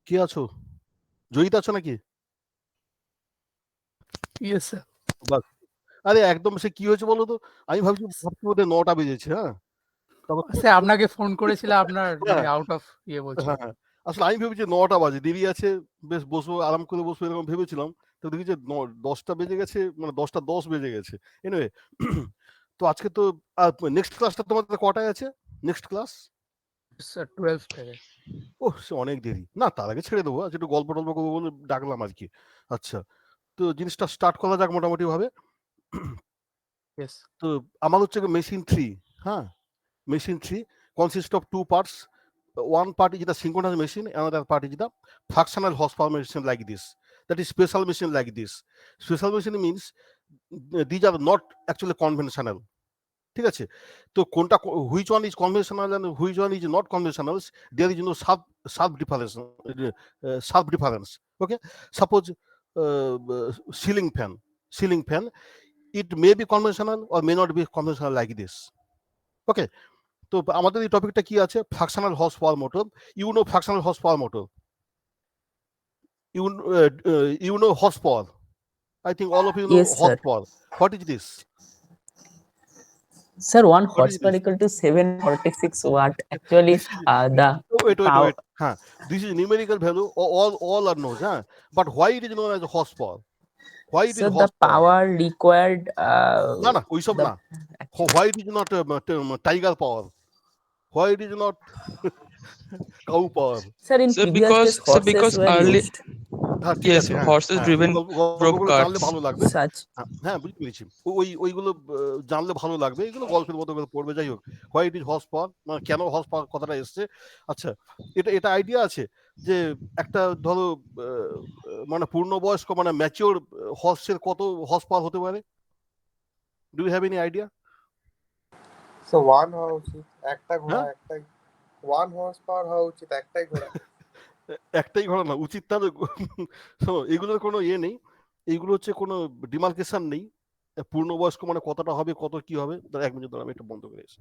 কে আছো? জয়িতা আছো নাকি? Yes sir. বাস। আরে একদম সে কি হয়েছে বলো তো? আমি ভাবছি বোধহয় ৯টা বেজেছে, হ্যাঁ? তখন স্যার আপনাকে ফোন করেছিলাম আপনার মানে হ্যাঁ, আউট অফ বলছিল। হ্যাঁ, হ্যাঁ। আসলে আমি ভেবেছি ৯টা বাজে। দেরি আছে, বেশ বসবো, আরাম করে বসবো এরকম ভেবেছিলাম। তো দেখি যে ১০টা বেজে গেছে, মানে ১০টা ১০ বেজে গেছে। এনিওয়ে তো আজকে তো নেক্সট ক্লাসটা তোমাদের কটায় আছে? Next class? স্যার 12 থেকে। ওহ! সে অনেক দেরি। না তার আগে ছেড়ে দেবো। আজকে একটু গল্প-টল্প করবো বলে ডাকলাম আরকি। আচ্ছা। তো জিনিসটা স্টার্ট করা যাক মোটামুটিভাবে। ইয়েস। তো আমার হচ্ছে মেশিন 3, হ্যাঁ? Machine 3 consists of two parts. One part is the synchronous machine, another part is the fractional horsepower machine like this. That is special machine like this. Special machine means these are not actually conventional. ঠিক আছে? তো কোনটা which one is conventional and which one is not conventional, there is no sub difference. Sub difference. Okay? Suppose ceiling fan, it may be conventional or may not be conventional like this. Okay? তো আমাদের এই টপিকটা কি আছে? Fractional horse power motor. You know fractional horse power motor? You know horsepower. I think all of you know Yes, sir. horsepower. What is this? Sir, one What is horsepower this? equal to 746 watt. Actually, This is the wait. power. Huh. This is numerical value. All are known. Huh? But why it is known as horsepower? Why it is Sir, the horsepower? power required. না ওইসব The না। Why it is not tiger power? Why it is not cow power? Sir, in Sir, previous days, horses because were early used. হ্যাঁ, ঠিক yes, আছে। হ্যাঁ, horses হ্যাঁ। driven rope গল্পগুলো জানলে carts. ভালো লাগবে। Such. হ্যাঁ, বুঝতে পেরেছি। ওইগুলো জানলে ভালো লাগবে। এগুলো গল্পের মতো করে পড়বে। যাই হোক, why it is horse power, মানে কেন হর্স পাওয়ার কথাটা এসছে। আচ্ছা, এটা আইডিয়া আছে যে একটা ধরো মানে পূর্ণবয়স্ক মানে ম্যাচিওর হর্সের কত হর্স পাওয়ার হতে পারে? Do you have any idea? So one হওয়া উচিত, একটা ঘোড়া, হ্যাঁ? একটাই ওয়ান হর্স পাওয়ার হওয়া উচিত, একটাই ঘোড়া। একটাই ঘটনা না, উচিত তাহলে শোনো, এগুলোর কোনো ইয়ে নেই। এইগুলো হচ্ছে কোনো ডিমার্কেশন নেই। পূর্ণবয়স্ক মানে কতটা হবে, কত কি হবে। ১ মিনিট দাঁড়াও, আমি এটা বন্ধ করে এসে।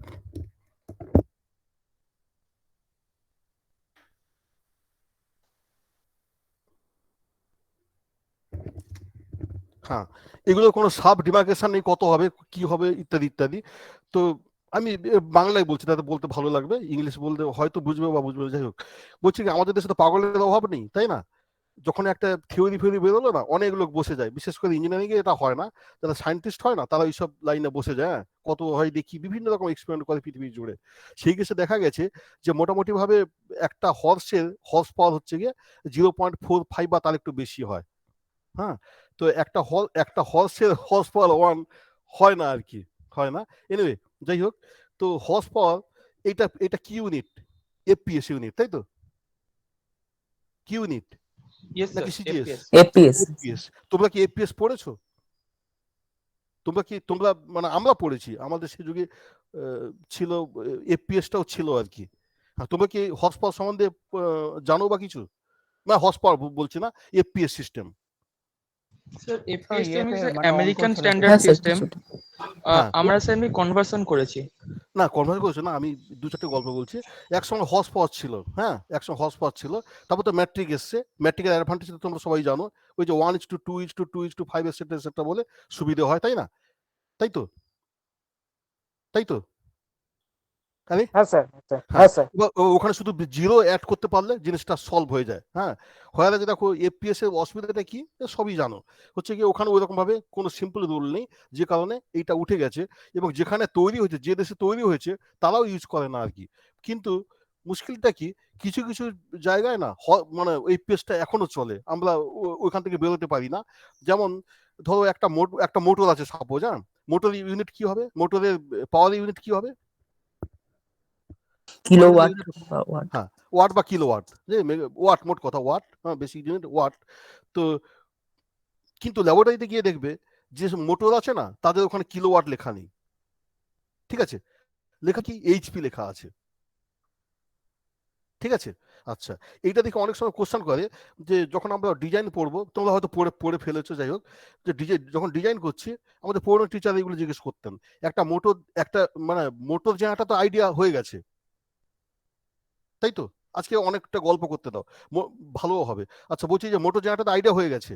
হ্যাঁ, এগুলোর কোনো সাব ডিমার্কেশন নেই, কত হবে, কি হবে, ইত্যাদি ইত্যাদি। তো আমি বাংলায় বলছি, তাতে বলতে ভালো লাগবে। ইংলিশ বলতে হয়তো বুঝবে বা বুঝবে না। যাই হোক, বলছি কি আমাদের দেশে তো পাগলের অভাব নেই, তাই না? যখন একটা থিওরি বেরোলো না, অনেক লোক বসে যায়। বিশেষ করে ইঞ্জিনিয়ারিং এ এটা হয় না, যারা সায়েন্টিস্ট হয় না তারা এইসব লাইনে বসে যায়। হ্যাঁ, কত হয় দেখি, বিভিন্ন রকম এক্সপেরিমেন্ট করে পৃথিবী জুড়ে। সেই কেসে দেখা গেছে যে মোটামুটি ভাবে একটা হর্সের হর্স পাওয়ার হচ্ছে গিয়ে 0.45 বা তার একটু বেশি হয়। হ্যাঁ, তো একটা হর্সের হর্স পাওয়ার 1 হয় না আর কি, হয় না। এনিওয়ে, যাই হোক, তো হর্স পাওয়ার এটা কি ইউনিট? এফপিএস ইউনিট, তাই তো? কি ইউনিট Yes, sir. নাকি সিজিএস? FPS. APS. এফপিএস। তোমরা কি এফপিএস পড়েছো? তোমরা মানে আমরা পড়েছি, আমাদের সে যুগে ছিল, এফপিএসটাও ছিল আর কি। হ্যাঁ, তোমরা কি হর্স পাওয়ার সম্বন্ধে জানো বা কিছু? না, হর্স পাওয়ার বলছি না, FPS system. Sir, FPS system is মানে অঙ্ক American ছিল। standard হ্যাঁ স্যার, system. কিছুটা। হ্যাঁ, আমরা স্যার আমি কনভার্সন করেছি। না কনভার্ট করেছো না, আমি ২-৪টে গল্প বলছি। একসময় হর্স পাওয়ার ছিল, হ্যাঁ, একসময় হর্স পাওয়ার ছিল। তারপর তো ম্যাট্রিক এসছে। ম্যাট্রিকের অ্যাডভান্টেজ তো তোমরা সবাই জানো। ওই যে 1:2:2:5 এটসেট্রা বলে সুবিধা হয়, তাই না? তাই তো? তাই তো? আরে হ্যাঁ স্যার, হ্যাঁ, হ্যাঁ স্যার। এবার ওখানে শুধু 0 অ্যাড করতে পারলে জিনিসটা সলভ হয়ে যায়। হ্যাঁ, হয়ে যে দেখো এফপিএস এর অসুবিধাটা কি সবই জানো। হচ্ছে গিয়ে ওখানে ওইরকম ভাবে কোনো সিম্পল রুল নেই, যে কারণে এইটা উঠে গেছে। এবং যেখানে তৈরি হয়েছে, যে দেশে তৈরি হয়েছে তারাও ইউজ করে না আর কি। কিন্তু মুশকিলটা কি, কিছু কিছু জায়গায় না মানে এফপিএসটা এখনো চলে, আমরা ওইখান থেকে বেরোতে পারি না। যেমন ধরো একটা মোটর আছে সাপোজ। হ্যাঁ, মোটর ইউনিট কি হবে? মোটরের পাওয়ার ইউনিট কি হবে? Kilowatt. Watt. হ্যাঁ, ওয়াট বা কিলোওয়াট, যে ওয়াট, মোট কথা ওয়াট, হ্যাঁ, বেসিক ইউনিট ওয়াট। তো কিন্তু ল্যাবরেটরিতে গিয়ে দেখবে যে মোটর আছে না, তাদের ওখানে কিলোওয়াট লেখা নেই। ঠিক আছে, লেখা কি এইচপি লেখা আছে। ঠিক আছে, আচ্ছা, এইটা দেখে অনেক সময় কোশ্চেন করে যে যখন আমরা ডিজাইন পড়বো, তোমরা হয়তো পড়ে ফেলেছো, যাই হোক, যে যখন ডিজাইন করছি আমাদের পুরোনো টিচার এগুলো জিজ্ঞেস করতেন। একটা মানে মোটর জায়গাটা তো আইডিয়া হয়ে গেছে, তাই তো? আজকে অনেকটা গল্প করতে দাও, ভালো হবে। আচ্ছা বলছি যে মোটর জেনারেটর আইডিয়া হয়ে গেছে।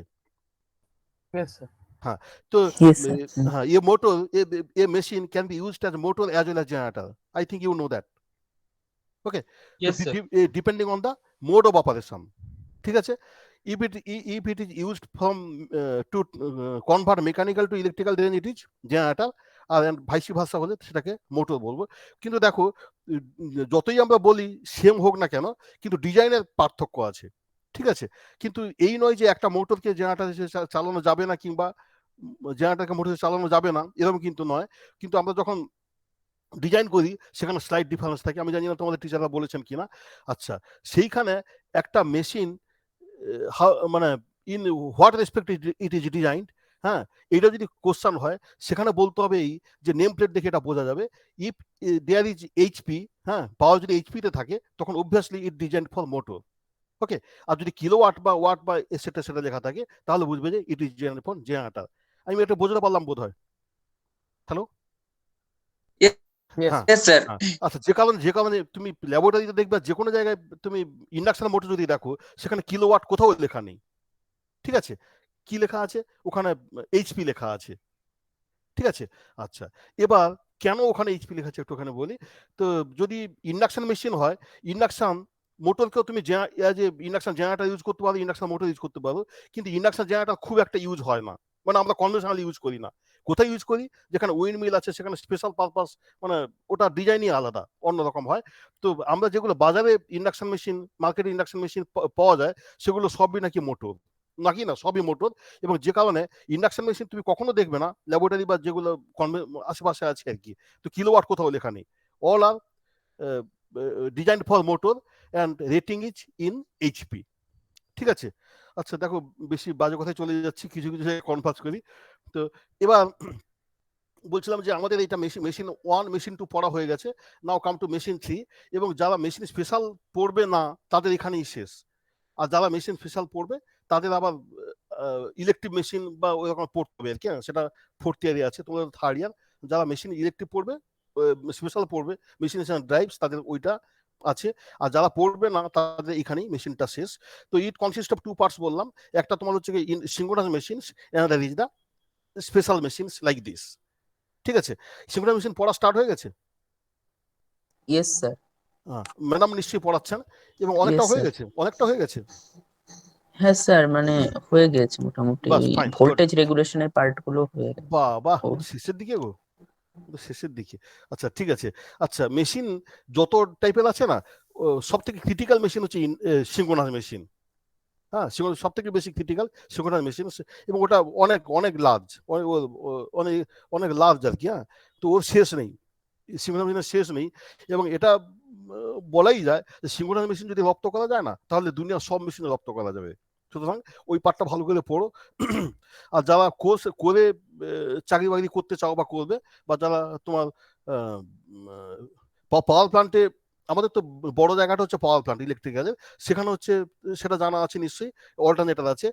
Yes, sir. হ্যাঁ, তো Yes, sir. হ্যাঁ, a motor a machine can be used as motor as well as generator. I think you know that. Okay, Yes, sir. Depending on the mode of operation. ঠিক আছে, if it is used from to convert mechanical to electrical, then it is generator, আর vice versa হলে সেটাকে motor বলবো। কিন্তু দেখো যতই আমরা বলি সেম হোক না কেন, কিন্তু ডিজাইনের পার্থক্য আছে। ঠিক আছে, কিন্তু এই নয় যে একটা মোটরকে জেনারেটর হিসেবে চালানো যাবে না, কিংবা জেনারেটরকে মোটর হিসেবে চালানো যাবে না, এরকম কিন্তু নয়। কিন্তু আমরা যখন ডিজাইন করি সেখানে স্লাইড ডিফারেন্স থাকে। আমি জানি না তোমাদের টিচাররা বলেছেন কিনা। আচ্ছা, সেইখানে একটা মেশিন মানে in what respect it is designed, হ্যাঁ, এটা যদি কোশ্চান হয় সেখানে বলতে হবে এই যে নেম প্লেট দেখে এটা বোঝা যাবে। ইফ দেয়ার ইজ এইচপি, হ্যাঁ, পাওয়ার যদি এইচপিতে থাকে তখন obviously it design for motor. Okay, আর যদি কিলোওয়াট বা ওয়াট বা সেটা সেটা লেখা থাকে তাহলে বুঝবে যে it is design for generator. আমি এটা বোঝাতে পারলাম বোধ হয়। Hello, Yes. হ্যাঁ Yes, sir. হ্যাঁ। আচ্ছা, যে কারণে তুমি ল্যাবরেটরিতে দেখবে যে কোনো জায়গায় তুমি ইন্ডাকশন মোটর যদি দেখো সেখানে কিলোওয়াট কোথাও লেখা নেই। ঠিক আছে, কি লেখা আছে ওখানে? এইচপি লেখা আছে। ঠিক আছে, আচ্ছা, এবার কেন ওখানে এইচপি লেখা আছে একটুখানি বলি। তো যদি ইন্ডাকশন মেশিন হয়, ইন্ডাকশন মোটরকেও তুমি ইন্ডাকশন জেনারেটর ইউজ করতে পারো, ইন্ডাকশন মোটর ইউজ করতে পারো, কিন্তু ইন্ডাকশন জেনারেটর খুব একটা ইউজ হয় না, মানে আমরা কনভেনশনাল ইউজ করি না। কোথায় ইউজ করি? যেখানে উইন্ড মিল আছে সেখানে স্পেশাল পারপাস, মানে ওটা ডিজাইনই আলাদা, অন্যরকম হয়। তো আমরা যেগুলো বাজারে ইন্ডাকশন মেশিন, মার্কেটে ইন্ডাকশন মেশিন পাওয়া যায় সেগুলো সবই নাকি মোটর, নাকি না সবই মোটর। এবং যে কারণে ইন্ডাকশন মেশিন তুমি কখনো দেখবে না ল্যাবরেটরি বা যেগুলো আশেপাশে আছে আর কি, তো কিলোওয়াট কোথাও লেখা নেই। All are design for motor and rating is in HP. ঠিক আছে, আচ্ছা দেখো বেশি বাজে কথায় চলে যাচ্ছি, কিছু কিছু জায়গায় কনফার্স করি। তো এবার বলছিলাম যে আমাদের এটা মেশিন 1 মেশিন 2 পড়া হয়ে গেছে, নাও কাম টু মেশিন 3। এবং যারা মেশিন স্পেশাল পড়বে না তাদের এখানেই শেষ, আর যারা মেশিন স্পেশাল পড়বে তাদের আবার ইলেকট্রিক মেশিন বা ওইরকম পড়তে হবে আর কি, সেটা 4th ইয়ারে আছে, তোমাদের 3rd ইয়ার। যারা মেশিন ইলেকট্রিক পড়বে, স্পেশাল পড়বে, মেশিন ড্রাইভস, তাদের ওইটা আছে। আর যারা পড়বে না তাদের এখানেই মেশিনটা শেষ। তো ইট কনসিস্ট অফ 2 পার্টস বললাম। একটা তোমার হচ্ছে synchronous machines, another is the special machines like this. ঠিক আছে, সিঙ্ক্রোনাস মেশিন পড়া স্টার্ট হয়ে গেছে? Yes, sir. ম্যাডাম নিশ্চয়ই পড়াচ্ছেন, এবং অনেকটা Yes, হয়ে sir. গেছে, অনেকটা হয়ে গেছে। হ্যাঁ স্যার, মানে হয়ে গেছে মোটামুটি, বাস, fine, good. ভোল্টেজ রেগুলেশনের পার্ট গুলো হয়ে গেছে। বাহ বাহ, ও। শেষের দিকে গো, শেষের দিকে। আচ্ছা ঠিক আছে। আচ্ছা, মেশিন যত টাইপের আছে না, সব থেকে ক্রিটিক্যাল মেশিন হচ্ছে সিঙ্ক্রোনাস মেশিন। হ্যাঁ, সব থেকে বেশি ক্রিটিক্যাল সিঙ্ক্রোনাস মেশিন, এবং ওটা অনেক অনেক লার্জ, অনেক অনেক লার্জ আর কি। হ্যাঁ, তো ওর শেষ নেই, সিঙ্ক্রোনাস মেশিনের শেষ নেই। এবং এটা বলাই যায় যে সিঙ্ক্রোনাস মেশিন যদি রপ্ত করা যায় না, তাহলে দুনিয়ার সব মেশিনে রপ্ত করা যাবে। সুতরাং ওই পার্টটা ভালো করে পড়ো। আর যারা কোর্স করে চাকরি বাকরি করতে চাও বা করবে, বা যারা তোমার পাওয়ার প্লান্টে, আমাদের তো বড় জায়গাটা হচ্ছে পাওয়ার প্লান্ট ইলেকট্রিক্যালের, সেখানে হচ্ছে সেটা জানা আছে নিশ্চয়ই, অল্টারনেটর আছে,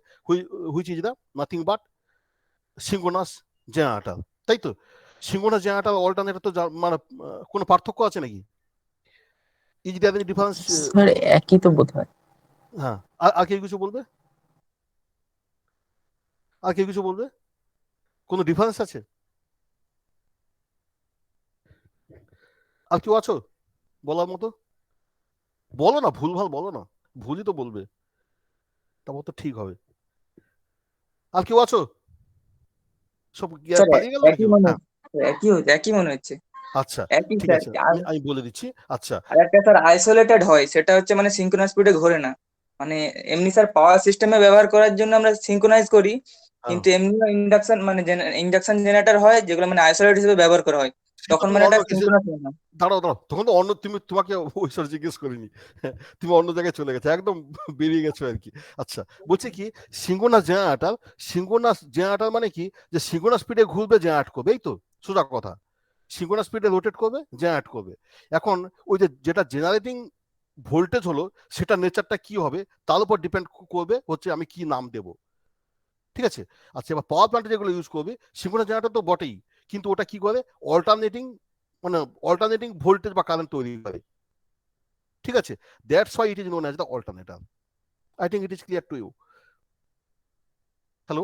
which is the nothing but synchronous generator, তাই তো? সিঙ্ক্রোনাস জেনারেটর অল্টারনেটর তো মানে কোনো পার্থক্য আছে নাকি? Is there any difference? Sir একই তো বোধহয়। হ্যাঁ, আর কেউ কিছু বলবে? আর কেউ কিছু বলবে? কোনো ডিফারেন্স আছে? আর কেউ আছো বলার মতো? বলো না, ভুলভাল বলো না, ভুলই তো বলবে, তারপর তো ঠিক হবে। আর কেউ আছো? সব স্যার পালিয়ে গেল নাকি? হ্যাঁ, একই মনে হচ্ছে। আচ্ছা একই ঠিক স্যার। আছে, আমি বলে দিচ্ছি। আচ্ছা, আর একটা স্যার আইসোলেটেড হয়, সেটা হচ্ছে মানে সিঙ্ক্রোনাস স্পিডে ঘোরে না। মানে এমনি স্যার পাওয়ার সিস্টেমে ব্যবহার করার জন্য আমরা সিঙ্ক্রোনাইজ করি, কিন্তু এমনি ইন্ডাকশন মানে ইন্ডাকশন জেনারেটর হয় যেগুলো মানে আইসোলেট হিসেবে ব্যবহার করা হয়, তখন মানে এটা সিঙ্ক্রোনাস হয় না। দাঁড়াও দাঁড়াও, তখন তো অন্য, তোমাকে ওই সব জিজ্ঞেস করিনি, তুমি অন্য জায়গায় চলে গেছো, একদম বেরিয়ে গেছো আর কি। আচ্ছা, বলছি কি, সিঙ্ক্রোনাস জেনারেটর মানে কি, যে সিঙ্ক্রোনাস স্পিডে ঘুরবে, জেনারেট করবে, এই তো সোজা কথা। সিঙ্ক্রোনাস স্পিডে রোটেট করবে, জেনারেট করবে। এখন ওই যেটা জেনারেটিং ভোল্টেজ হলো, সেটা নেচারটা কি হবে তার উপর ডিপেন্ড করবে হচ্ছে আমি কি নাম দেব। ঠিক আছে, আচ্ছা, এবার পাওয়ার প্ল্যান্টে যেগুলো ইউজ করবে, সিঙ্ক্রোনাস জেনারেটর তো বটেই, কিন্তু ওটা কি করে, অল্টারনেটিং ভোল্টেজ বা কারেন্ট তৈরি করে। ঠিক আছে, that's why it is known as the alternator. I think it is clear to you. Hello?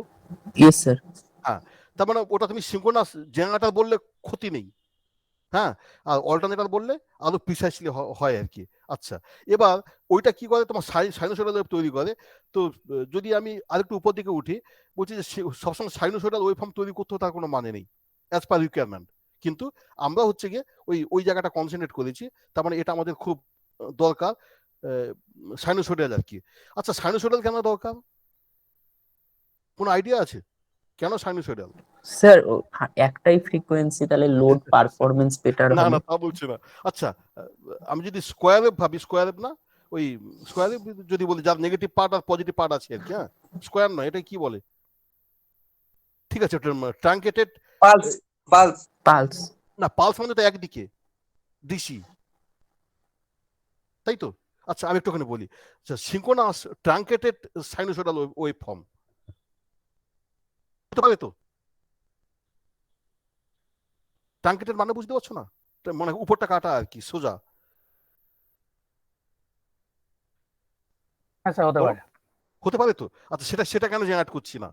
Yes sir. হ্যাঁ, তার মানে ওটা তুমি সিঙ্ক্রোনাস জেনারেটর বললে ক্ষতি নেই, হ্যাঁ, আর অল্টারনেটর বললে আরো প্রিসাইসলি হয় আর কি। আচ্ছা, এবার ওইটা কি করে তোমার সাইনোসয়েডাল ওয়েভ তৈরি করে। তো যদি আমি আরেকটু উপর দিকে উঠি, বলছি যে সবসময় সাইনোসয়েডাল ওয়েভ ফর্ম তৈরি করতে তার কোনো মানে নেই অ্যাজ পার রিকোয়ারমেন্ট, কিন্তু আমরা হচ্ছে গিয়ে ওই জায়গাটা কনসেন্ট্রেট করেছি, তার মানে এটা আমাদের খুব দরকার সাইনোসয়েডাল আর কি। আচ্ছা, সাইনোসয়েডাল কেন দরকার, কোনো আইডিয়া আছে কেন সাইনোসয়েডাল? স্যার একটাই ফ্রিকোয়েন্সি, তাহলে লোড পারফরমেন্স বেটার না হবে। না, তা বলছি না। আচ্ছা, আমি যদি স্কোয়ার ওয়েভ ভাবি, স্কোয়ার ওয়েভ না, ওই স্কোয়ার ওয়েভ যদি বলি যার নেগেটিভ পার্ট আর পজিটিভ পার্ট আছে আর কি, হ্যাঁ, স্কোয়ার নয়, এটা কি বলে, ঠিক আছে, ট্রাঙ্কেটেড পালস পালস পালস। না, পালস মানে তো একদিকে ডিসি, তাই তো? আচ্ছা, আমি একটুখানি বলি, আচ্ছা, synchronous truncated sinusoidal wave form হতে পারে তো? ট্রাঙ্কেটেড মানে বুঝতে পারছো না, মানে উপরটা কাটা আর কি, সোজা। আচ্ছা, হতে পারে। হতে পারে তো? আচ্ছা, সেটা কেন জেনারেট করছি না,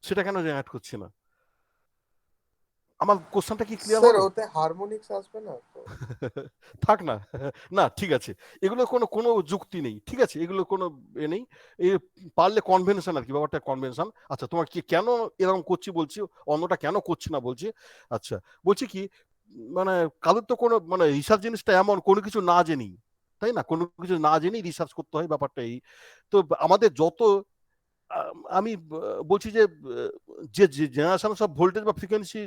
সেটা কেন জেনারেট করছি না? আমার কোশ্চেনটা কি ক্লিয়ার স্যার হলো? ওতে হারমোনিক্স আসবে না তো? থাক না, না ঠিক আছে, এগুলো কোনো যুক্তি নেই, ঠিক আছে, এগুলো কোনো এ নেই, এ পারলে কনভেনশন আর কি, ব্যাপারটা কনভেনশন। আচ্ছা, তোমার কি কেন এরকম করছি বলছি, অন্যটা কেন করছি না বলছি। আচ্ছা, বলছি কি, মানে কারোর তো কোনো মানে রিসার্চ জিনিসটা এমন কোনো কিছু না জেনেই, তাই না, কোনো কিছু না জেনেই রিসার্চ করতে হয়, ব্যাপারটা এই। তো আমাদের যত আমি বলছি যে যে জেনারেশন সব ভোল্টেজ বা ফ্রিকোয়েন্সি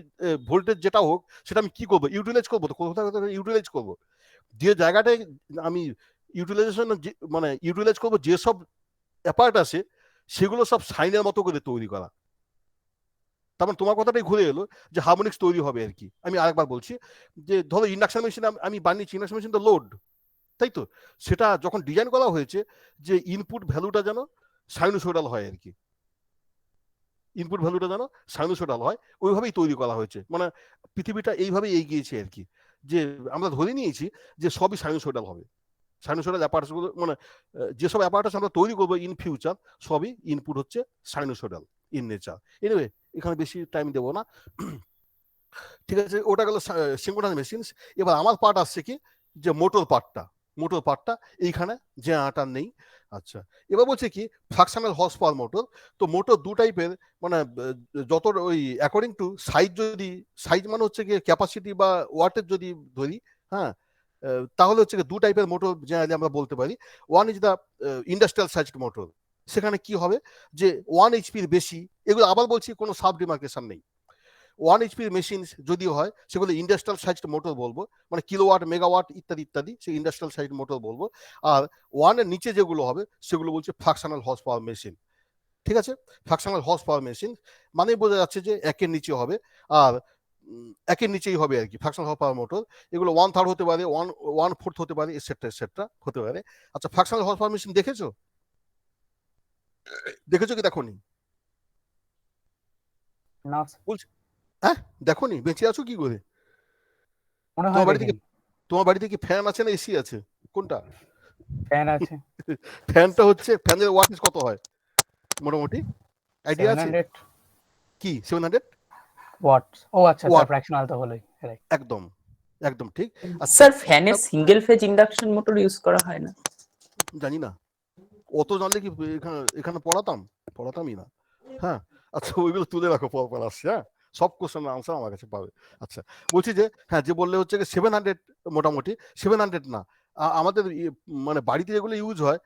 ভোল্টেজ যেটা হোক, সেটা আমি কি করবো, ইউটিলাইজ করবো, তো কোথাও ইউটিলাইজ করবো, যে জায়গাটায় আমি ইউটিলাইজেশন মানে ইউটিলাইজ করবো, যেসব অ্যাপার্ট আছে সেগুলো সব সাইনের মতো করে তৈরি করা। তার মানে তোমার কথাটাই ঘুরে এলো যে হারমোনিক্স তৈরি হবে আর কি। আমি আরেকবার বলছি যে ধরো ইন্ডাকশন মেশিন আমি বানিয়েছি, ইন্ডাকশন মেশিন তো লোড, তাই তো? সেটা যখন ডিজাইন করা হয়েছে যে ইনপুট ভ্যালুটা যেন সাইনোসয়েডাল হয় আর কি, ইনপুট ভ্যালুটা যেন সাইনোসয়েডাল হয়, ওইভাবেই তৈরি করা হয়েছে। মানে পৃথিবীটা এইভাবেই এগিয়েছে আর কি, যে আমরা ধরে নিয়েছি যে সবই সাইনোসয়েডাল হবে। সাইনোসয়েডাল অ্যাপারেটস গুলো মানে যেসব অ্যাপারেটস আমরা তৈরি করবো ইন ফিউচার, সবই ইনপুট হচ্ছে সাইনোসয়েডাল ইন নেচার। এনিওয়ে, এখানে বেশি টাইম দেবো না, ঠিক আছে, ওটা গেল সিঙ্ক্রোনাস মেশিনস। এবার আমার পার্ট আসছে কি, যে মোটর পার্টটা এইখানে যে আটার নেই। আচ্ছা, এবার বলছে কি ফ্রাকশনাল হর্স পাওয়ার মোটর। তো মোটর দু টাইপের, মানে যত ওই অ্যাকর্ডিং টু সাইজ, যদি সাইজ মানে হচ্ছে কি ক্যাপাসিটি বা ওয়াটের যদি ধরি, হ্যাঁ, তাহলে হচ্ছে দু টাইপের মোটর জেনারেলি আমরা বলতে পারি। One is the industrial sized motor, সেখানে কি হবে যে 1 এইচপির বেশি, এগুলো আবার বলছি কোনো সাব ডিমার্কেশন নেই। 1 এইচপির মেশিন যদি হয় সেগুলো ইন্ডাস্ট্রিয়াল সাইজড মোটর বলবো, মানে কিলোওয়াট মেগাওয়াট ইত্যাদি ইত্যাদি, সেই ইন্ডাস্ট্রিয়াল সাইজড মোটর বলবো। আর 1 এর নিচে যেগুলো হবে সেগুলো বলছে ফ্রাকশনাল হর্স পাওয়ার মেশিন, ঠিক আছে? ফ্রাকশনাল হর্স পাওয়ার মেশিন মানে বোঝা যাচ্ছে যে একের নিচে হবে, আর একের নিচেই হবে আর কি ফ্রাকশনাল হর্স পাওয়ার মোটর। এগুলো 1/3 হতে পারে, 1/4 হতে পারে, এটসেট্রা হতে পারে। আচ্ছা, ফ্রাকশনাল হর্স পাওয়ার মেশিন দেখেছো কি দেখোনি? না, বলছি, হ্যাঁ, দেখোনি? বেঁচে আছো কি করে? মনে হয় তোমার বাড়িতে কি দেখিনি। তোমার বাড়িতে কি ফ্যান আছে না এসি আছে, কোনটা? ফ্যান আছে। ফ্যানটা হচ্ছে, ফ্যানের ওয়াটেজ কত হয় মোটামুটি আইডিয়া আছে? 700 কি 700 ওয়াট? ও আচ্ছা, ওয়াট, ফ্র্যাকশনাল তো হলোই, রাইট। একদম একদম ঠিক। আচ্ছা, স্যার ফ্যানের single phase induction motor use করা হয় না? জানি না, অত জানলে কি এখানে পড়াতামই না। হ্যাঁ, আচ্ছা, ওইগুলো তুলে রাখো, পর আসছে, হ্যাঁ, সব কোশ্চেনের আনসার আমার কাছে পাবে। আচ্ছা, বলছি যে হ্যাঁ, যে বললে হচ্ছে 700, মোটামুটি 700 না, আমাদের মানে বাড়িতে যেগুলো ইউজ হয়,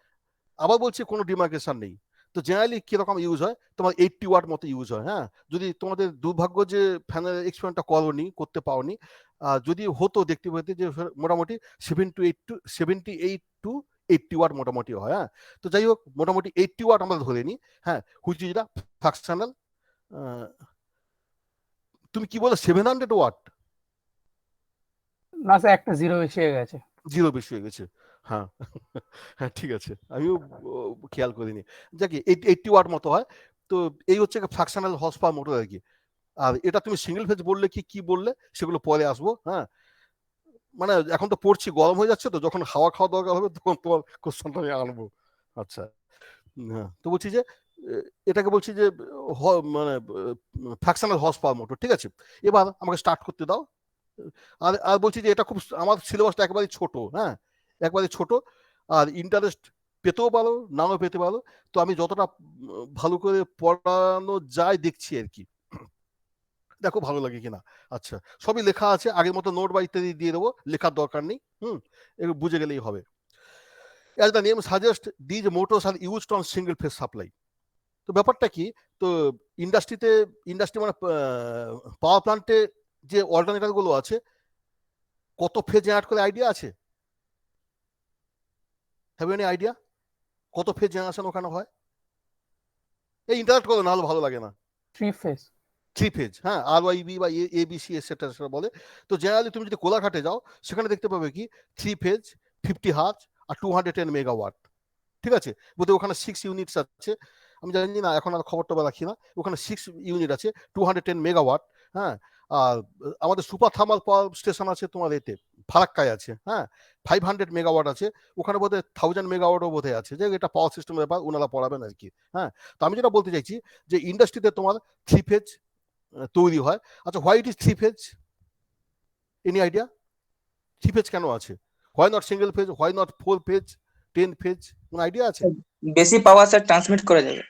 আবার বলছি কোনো ডিমার্কেশন নেই। তো জেনারেলি কিরকম ইউজ হয়, তোমার 80 ওয়াট মতো ইউজ হয়। হ্যাঁ, যদি তোমাদের দুর্ভাগ্য যে ফ্যানের এক্সপেরিমেন্টটা করতে পাওনি, যদি হতো দেখতে পেতে যে মোটামুটি 78 টু 80 ওয়াট মোটামুটি হয়। হ্যাঁ, তো যাই হোক, মোটামুটি 80 ওয়াট আমরা ধরে নিই। হ্যাঁ, হুইচ ইজ দ্য ফ্রাকশনাল, তুমি কি বলো 700 ওয়াট? না স্যার, একটা জিরো বেশি হয়ে গেছে। জিরো বেশি হয়ে গেছে, হ্যাঁ। হ্যাঁ, ঠিক আছে, আমিও খেয়াল করিনি। যাকে 80 ওয়াট মতো হয়। তো এই হচ্ছে ফ্রাকশনাল হর্স পাওয়ার মোটর আর কি। আর এটা তুমি সিঙ্গেল ফেজ বললে কি বললে সেগুলো পরে আসবো। হ্যাঁ, মানে এখন তো পড়ছি, গরম হয়ে যাচ্ছে, তো যখন হাওয়া খাওয়া দরকার হবে তখন তোমার কোশ্চেনটা আমি আনবো। আচ্ছা, হ্যাঁ, তো বলছি যে এটাকে বলছি যে মানে ফ্র্যাকশনাল হর্স পাওয়ার মোটর, ঠিক আছে। এবার আমাকে স্টার্ট করতে দাও। আর আর বলছি যে এটা খুব, আমার সিলেবাসটা একেবারে ছোট, হ্যাঁ, একবারে ছোট, আর ইন্টারেস্ট পেতেও পারো, নাও পেতে পারো। তো আমি যতটা ভালো করে পড়ানো যায় দেখছি আর কি, দেখো ভালো লাগে কিনা। আচ্ছা, সবই লেখা আছে, আগের মতো নোট বা ইত্যাদি দিয়ে দেবো, লেখার দরকার নেই, একটু বুঝে গেলেই হবে। As the name suggest, these motors are used on single phase supply. তো ব্যাপারটা কি, তো ইন্ডাস্ট্রি মানে পাওয়ার প্লান্টে যে অল্টারনেটর গুলো আছে, কত ফেজ জেনারেট করে আইডিয়া আছে? হ্যাভ এনি আইডিয়া কত ফেজ জেনারেশন ওখানে হয়? এই ইন্টারাক্ট করো, নাহলে ভালো লাগে না। 3 ফেজ। 3 ফেজ, হ্যাঁ, RYB বা ABC এটসেট্রা বলে। তো জেনারেলি তুমি যদি কোলাঘাটে যাও, সেখানে দেখতে পাবে কি 3 ফেজ 50 হার্জ আর 210 মেগাওয়াট, ঠিক আছে। বোধহয় ওখানে 6 ইউনিটস আছে, আমি জানি না, এখন আর খবর টবর রাখি না। ওখানে 6 ইউনিট আছে, 210 মেগাওয়াট, হ্যাঁ। আর আমাদের সুপার থার্মাল পাওয়ার স্টেশন আছে তোমার এতে ফারাক্কায় আছে, হ্যাঁ, 500 মেগাওয়াট আছে। ওখানে বোধহয় 1000 মেগাওয়াটও বোধহয় আছে, যে এটা পাওয়ার সিস্টেমের ব্যাপার, ওনারা পড়াবেন আর কি, হ্যাঁ। তো আমি যেটা বলতে চাইছি যে ইন্ডাস্ট্রিতে তোমার 3 ফেজ তৈরি হয়। আচ্ছা, why it is 3 phase? Any idea 3 phase কেন আছে? Why not single phase, why not 4 phase, 10 phase, কোন আইডিয়া আছে? বেশি পাওয়ার স্যার ট্রান্সমিট করা যাবে।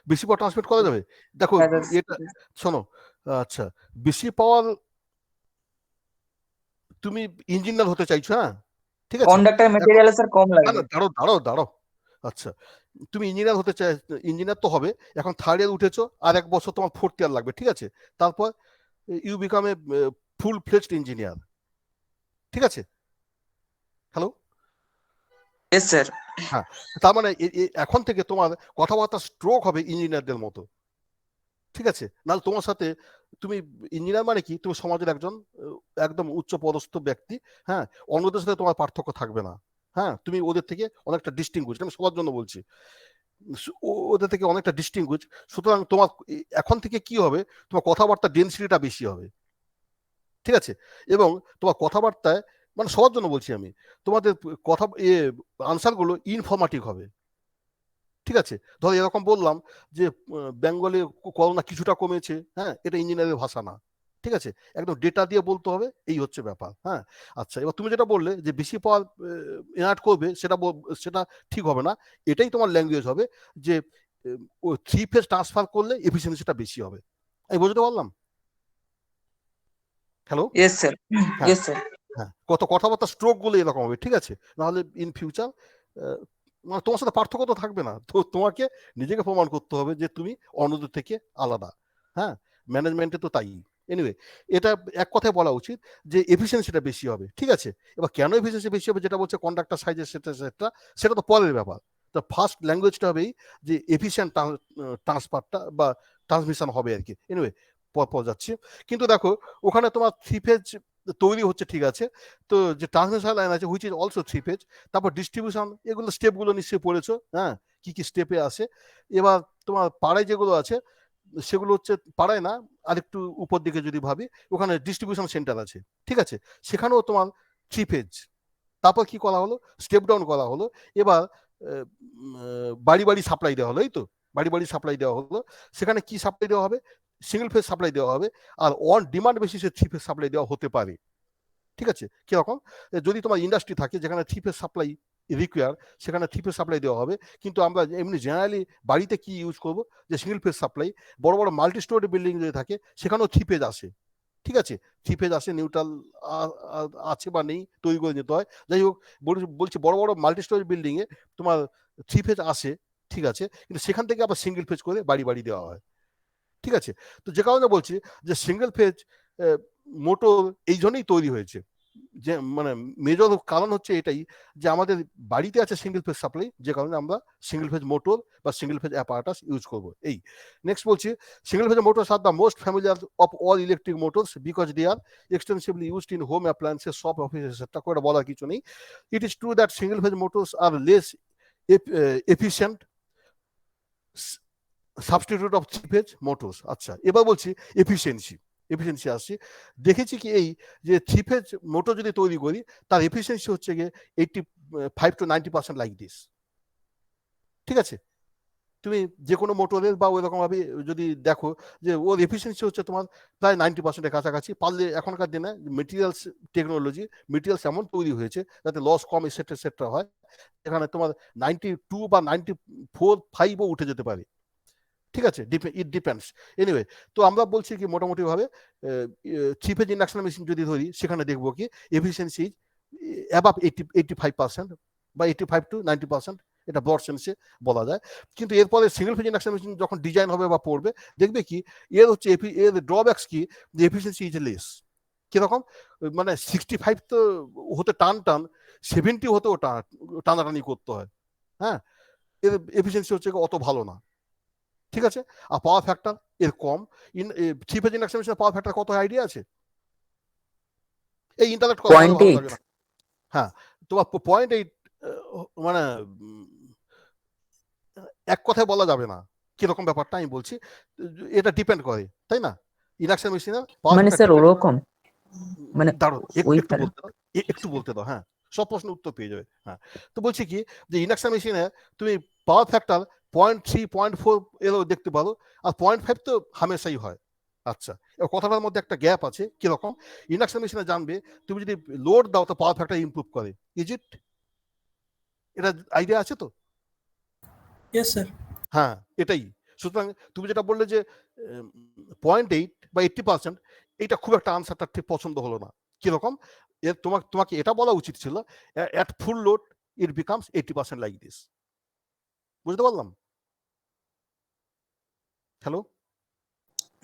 বেশি পাওয়ার ট্রান্সমিট করা যাবে? দেখো হ্যাঁ, that's- এটা শোনো, আচ্ছা, বেশি পাওয়ার, তুমি ইঞ্জিনিয়ার হতে চাইছো, হ্যাঁ, ঠিক আছে। কন্ডাক্টর মেটেরিয়াল স্যার কম না লাগবে। না, দাঁড়াও দাঁড়াও দাঁড়াও, আচ্ছা, তুমি ইঞ্জিনিয়ার হতে চাই, ইঞ্জিনিয়ার তো হবে, এখন 3rd ইয়ার উঠেছো, আর 1 বছর তোমার 4th ইয়ার লাগবে, ঠিক আছে। তারপর you become a full fledged engineer, ঠিক আছে। Hello, yes sir. হ্যাঁ, তার মানে এখন থেকে তোমার কথাবার্তা স্ট্রোক হবে ইঞ্জিনিয়ারদের মতো, ঠিক আছে। নাহলে তোমার সাথে, তুমি ইঞ্জিনিয়ার মানে কি, তুমি সমাজের একজন একদম উচ্চ পদস্থ ব্যক্তি, হ্যাঁ, অন্যদের সাথে তোমার পার্থক্য থাকবে না, হ্যাঁ, তুমি ওদের থেকে অনেকটা ডিস্টিংগুইশ, আমি সবার জন্য বলছি, ওদের থেকে অনেকটা ডিস্টিংগুইশ। সুতরাং তোমার এখন থেকে কি হবে, তোমার কথাবার্তা ডেন্সিটিটা বেশি হবে, ঠিক আছে। এবং তোমার কথাবার্তায়, মানে সবার জন্য বলছি আমি, তোমাদের কথা আনসারগুলো ইনফরমেটিভ হবে, ঠিক আছে। ধরো এরকম বললাম যে বেঙ্গলে করোনা কিছুটা কমেছে, হ্যাঁ, এটা ইঞ্জিনিয়ারের ভাষা না, ঠিক আছে, একদম ডেটা দিয়ে বলতে হবে, এই হচ্ছে ব্যাপার, হ্যাঁ। আচ্ছা, এবার তুমি যেটা বললে যে বেশি পাওয়ার এনার্ট করবে, সেটা ঠিক হবে না। এটাই তোমার ল্যাঙ্গুয়েজ হবে যে ও 3 ফেজ ট্রান্সফার করলে এফিসিয়েন্সিটা বেশি হবে। আমি বুঝতে পারলাম? Hello, yes sir. হ্যাঁ ইয়েস স্যার। হ্যাঁ, কথাবার্তা স্ট্রোক গুলো এরকম হবে, ঠিক আছে। নাহলে ইন ফিউচার মানে তোমার সাথে পার্থক্য তো থাকবে না, তো তোমাকে নিজেকে প্রমাণ করতে হবে যে তুমি অন্যদের থেকে আলাদা, হ্যাঁ। ম্যানেজমেন্টে তো তাই। এনিওয়ে, এটা এক কথায় বলা উচিত যে এফিসিয়েন্সিটা বেশি হবে, ঠিক আছে। এবার কেন এফিসিয়েন্সি বেশি হবে, যেটা বলছে কন্ডাক্টর সাইজের, সেটা তো পরের ব্যাপার। তো ফার্স্ট ল্যাঙ্গুয়েজটা হবেই যে এফিসিয়েন্ট ট্রান্সফারটা বা ট্রান্সমিশন হবে আর কি। এনিওয়ে, পর যাচ্ছি। কিন্তু দেখো, ওখানে তোমার 3 ফেজ তৈরি হচ্ছে, ঠিক আছে। তো যে ট্রান্সমিশন লাইন আছে হুইচ ইজ অলসো 3 ফেজ, তারপর ডিস্ট্রিবিউশন, এগুলো স্টেপগুলো নিশ্চয়ই পড়েছো, হ্যাঁ, কি কি স্টেপে আসে। এবার তোমার পাড়ায় যেগুলো আছে, সেগুলো হচ্ছে পাড়ায় না, আরেকটু উপর দিকে যদি ভাবি, ওখানে ডিস্ট্রিবিউশন সেন্টার আছে, ঠিক আছে, সেখানেও তোমার 3 ফেজ। তারপর কি করা হলো, স্টেপ ডাউন করা হলো। এবার বাড়ি বাড়ি সাপ্লাই দেওয়া হলো, এই তো বাড়ি বাড়ি সাপ্লাই দেওয়া হলো। সেখানে কি সাপ্লাই দেওয়া হবে, সিঙ্গেল ফেজ সাপ্লাই দেওয়া হবে, আর অন ডিমান্ড বেসিসে 3 ফেজ সাপ্লাই দেওয়া হতে পারে, ঠিক আছে। কিরকম, যদি তোমার ইন্ডাস্ট্রি থাকে যেখানে 3 ফেজ সাপ্লাই রিকোয়ার, সেখানে 3 ফেজ সাপ্লাই দেওয়া হবে। কিন্তু আমরা এমনি জেনারেলি বাড়িতে কি ইউজ করব, যে সিঙ্গেল ফেজ সাপ্লাই। বড় বড় মাল্টি স্টোরি বিল্ডিং যদি থাকে, সেখানেও 3 ফেজ আসে, ঠিক আছে, 3 ফেজ আসে, নিউট্রাল আছে বা নেই তৈরি করে নিতে হয়। যাই হোক, বলছি বড় বড় মাল্টি স্টোরি বিল্ডিং এ তোমার 3 ফেজ আসে, ঠিক আছে, কিন্তু সেখান থেকে আবার সিঙ্গেল ফেজ করে বাড়ি বাড়ি দেওয়া হয়, ঠিক আছে। তো যে কারণে বলছি যে সিঙ্গেল ফেজ মোটর এই জন্যই তৈরি হয়েছে, যে মানে মেজর কারণ হচ্ছে এটাই, যে আমাদের বাড়িতে আছে সিঙ্গেল ফেজ সাপ্লাই, যে কারণে আমরা সিঙ্গেল ফেজ মোটর বা সিঙ্গেল ফেজ অ্যাপারেটাস ইউজ করব। এই নেক্সট বলছি, single phase motors are the most familiar of all electric motors because they are extensively used in home appliances, shop, office etcetera, করে বলার কিছু নেই। It is true that single phase motors are less efficient substitute of 3 phase motors. আচ্ছা, এবার বলছি efficiency. Efficiency আসছি, দেখেছি কি এই যে 3 ফেজ মোটর যদি তৈরি করি তার এফিসিয়েন্সি হচ্ছে গিয়ে 85 to 90% লাইক দিস। ঠিক আছে, তুমি যে কোনো মোটরের বা ওই রকম ভাবে যদি দেখো যে ওর এফিসিয়েন্সি হচ্ছে তোমার প্রায় 90% কাছাকাছি। পারলে এখনকার দিনে মেটেরিয়ালস টেকনোলজি, মেটেরিয়ালস এমন তৈরি হয়েছে যাতে লস কম এসেট্রা হয়, এখানে তোমার 92 বা 94-5ও উঠে যেতে পারে। ঠিক আছে, ইট ডিপেন্ডস। এনিওয়ে, তো আমরা বলছি কি মোটামুটি ভাবে 3 ফেজ ইন্ডাকশন মেশিন যদি ধরি সেখানে দেখবো কি এফিসিয়েন্সি অ্যাবাভ 85% বা 85 to 90%, এটা ব্রড সেন্সে বলা যায়। কিন্তু এরপরে সিঙ্গেল ফেজ ইন্ডাকশন মেশিন যখন ডিজাইন হবে বা পড়বে দেখবে কি এর হচ্ছে এর ড্রব্যাকস কি, যে এফিসিয়েন্সি ইজ লেস। কিরকম, মানে 65 তো হতে টান 70 হতেও টানাটানি করতে হয়। হ্যাঁ, এর এফিসিয়েন্সি হচ্ছে অত ভালো না। ঠিক আছে, আর পাওয়ার ফ্যাক্টর এর কম। 3 ফেজ ইন্ডাকশন মেশিনের পাওয়ার ফ্যাক্টর কত আইডিয়া আছে? এই ইন্টারনেট করা ভালো 0.8 লাগে না। হ্যাঁ, তোমার 0.8 মানে এক কথায় বলা যাবে না কিরকম ব্যাপারটা, আমি বলছি এটা ডিপেন্ড করে, তাই না? ইন্ডাকশন মেশিনের পাওয়ার মানে স্যার ওরকম, মানে দাঁড়ো ওই একটু বলতে দাও। হ্যাঁ, সব প্রশ্নের উত্তর পেয়ে যাবে। হ্যাঁ, তো বলছি কি যে ইন্ডাকশন মেশিনে তুমি পাওয়ার ফ্যাক্টর 0.3 0.4 এরও দেখতে পারো, আর 0.5 তো হামেশাই হয়। আচ্ছা, এবার কথাটার মধ্যে একটা গ্যাপ আছে। কিরকম, ইন্ডাকশন মেশিনে জানবে তুমি যদি লোড দাও তো পাওয়ার ফ্যাক্টর ইমপ্রুভ করে। Is it? এটা আইডিয়া আছে তো? Yes sir. হ্যাঁ, এটাই। সুতরাং তুমি যেটা বললে যে 0.8 বা 80%, এটা খুব একটা আনসারটা ঠিক পছন্দ হলো না। কিরকম, তোমাকে এটা বলা উচিত ছিল at full load it becomes 80% like this. বুঝতে পারলাম? হ্যালো?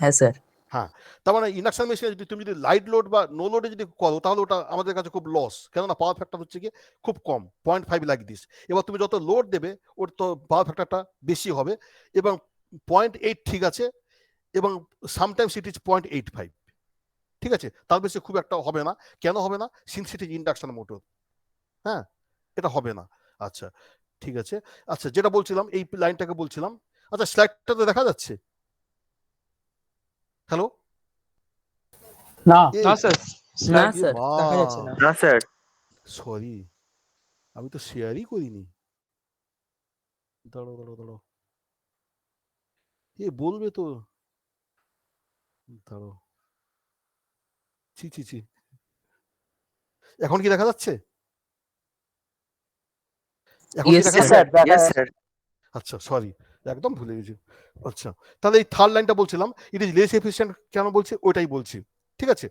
হ্যাঁ স্যার। হ্যাঁ, তার মানে ইন্ডাকশন মেশিনে যদি তুমি যদি লাইট লোড বা নো লোডে যদি করো তাহলে ওটা আমাদের কাছে খুব লস, কেননা পাওয়ার ফ্যাক্টর হচ্ছে কি খুব কম, 0.5 লাইক দিস। এবার তুমি যত লোড দেবে ওর তো পাওয়ার ফ্যাক্টরটা বেশি হবে, এবং 0.8 ঠিক আছে, এবং সামটাইমস ইট ইজ 0.85। ঠিক আছে, তার বেশি খুব একটা হবে না। কেন হবে না? Since it is induction motor. হ্যাঁ, এটা হবে না। আচ্ছা, ঠিক আছে। আচ্ছা, যেটা বলছিলাম এই লাইনটাকে বলছিলাম। আচ্ছা, স্লাইডটাতে দেখা যাচ্ছে? হ্যালো? না, না স্যার, না স্যার, দেখা যাচ্ছে না। না স্যার। সরি, আমি তো শেয়ারই করিনি। দাঁড়াও, এ বলবে তো। দাঁড়াও, ছি। এখন কি দেখা যাচ্ছে? এখন কি ইয়েস দেখা স্যার, যাচ্ছে? Yes sir. আচ্ছা, সরি, একদম ভুলে গেছি। আচ্ছা, তাহলে এই থার্ড লাইনটা বলছিলাম ইট ইজ লেস এফিশিয়েন্ট, কেন বলছি ওইটাই বলছি। ঠিক আছে,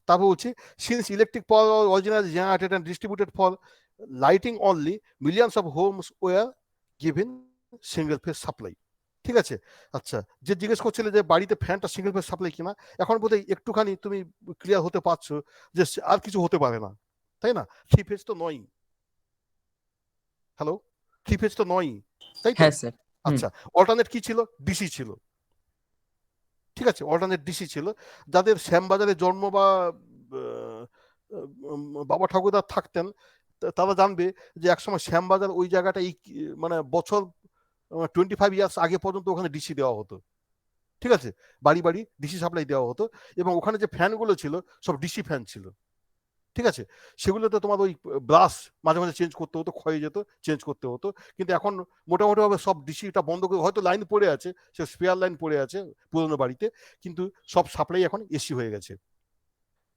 তারপর বলছি since electric power original generated and distributed for lighting only, millions of homes were given single phase supply. ঠিক আছে, আচ্ছা, যে জিজ্ঞেস করছিলে যে বাড়িতে ফ্যানটা সিঙ্গেল ফেজ সাপ্লাই কিনা, এখন বোধহয় একটুখানি তুমি ক্লিয়ার হতে পারছো যে আর কিছু হতে পারে না, তাই না? 3 ফেজ তো নয়। হ্যালো, 3 ফেজ তো নয়, তাই তো? হ্যাঁ স্যার। আচ্ছা, অল্টারনেট কি ছিল? ডিসি ছিল। ঠিক আছে, অল্টারনেট ডিসি ছিল। যাদের শ্যামবাজারে জন্ম বা বাবা ঠাকুরদা থাকতেন তারা জানবে যে একসময় শ্যামবাজার ওই জায়গাটা এই মানে বছর 25 ইয়ার্স আগে পর্যন্ত ওখানে ডিসি দেওয়া হতো। ঠিক আছে, বাড়ি বাড়ি ডিসি সাপ্লাই দেওয়া হতো, এবং ওখানে যে ফ্যানগুলো ছিল সব ডিসি ফ্যান ছিল। ঠিক আছে, সেগুলোতে তোমার ওই ব্রাশ মাঝে মাঝে চেঞ্জ করতে হতো, ক্ষয়ে যেত, চেঞ্জ করতে হতো। কিন্তু এখন মোটামুটি ভাবে সব ডিসিটা বন্ধ করে, হয়তো লাইন পড়ে আছে, সে স্পেয়ার লাইন পড়ে আছে পুরোনো বাড়িতে, কিন্তু সব সাপ্লাই এখন এসি হয়ে গেছে।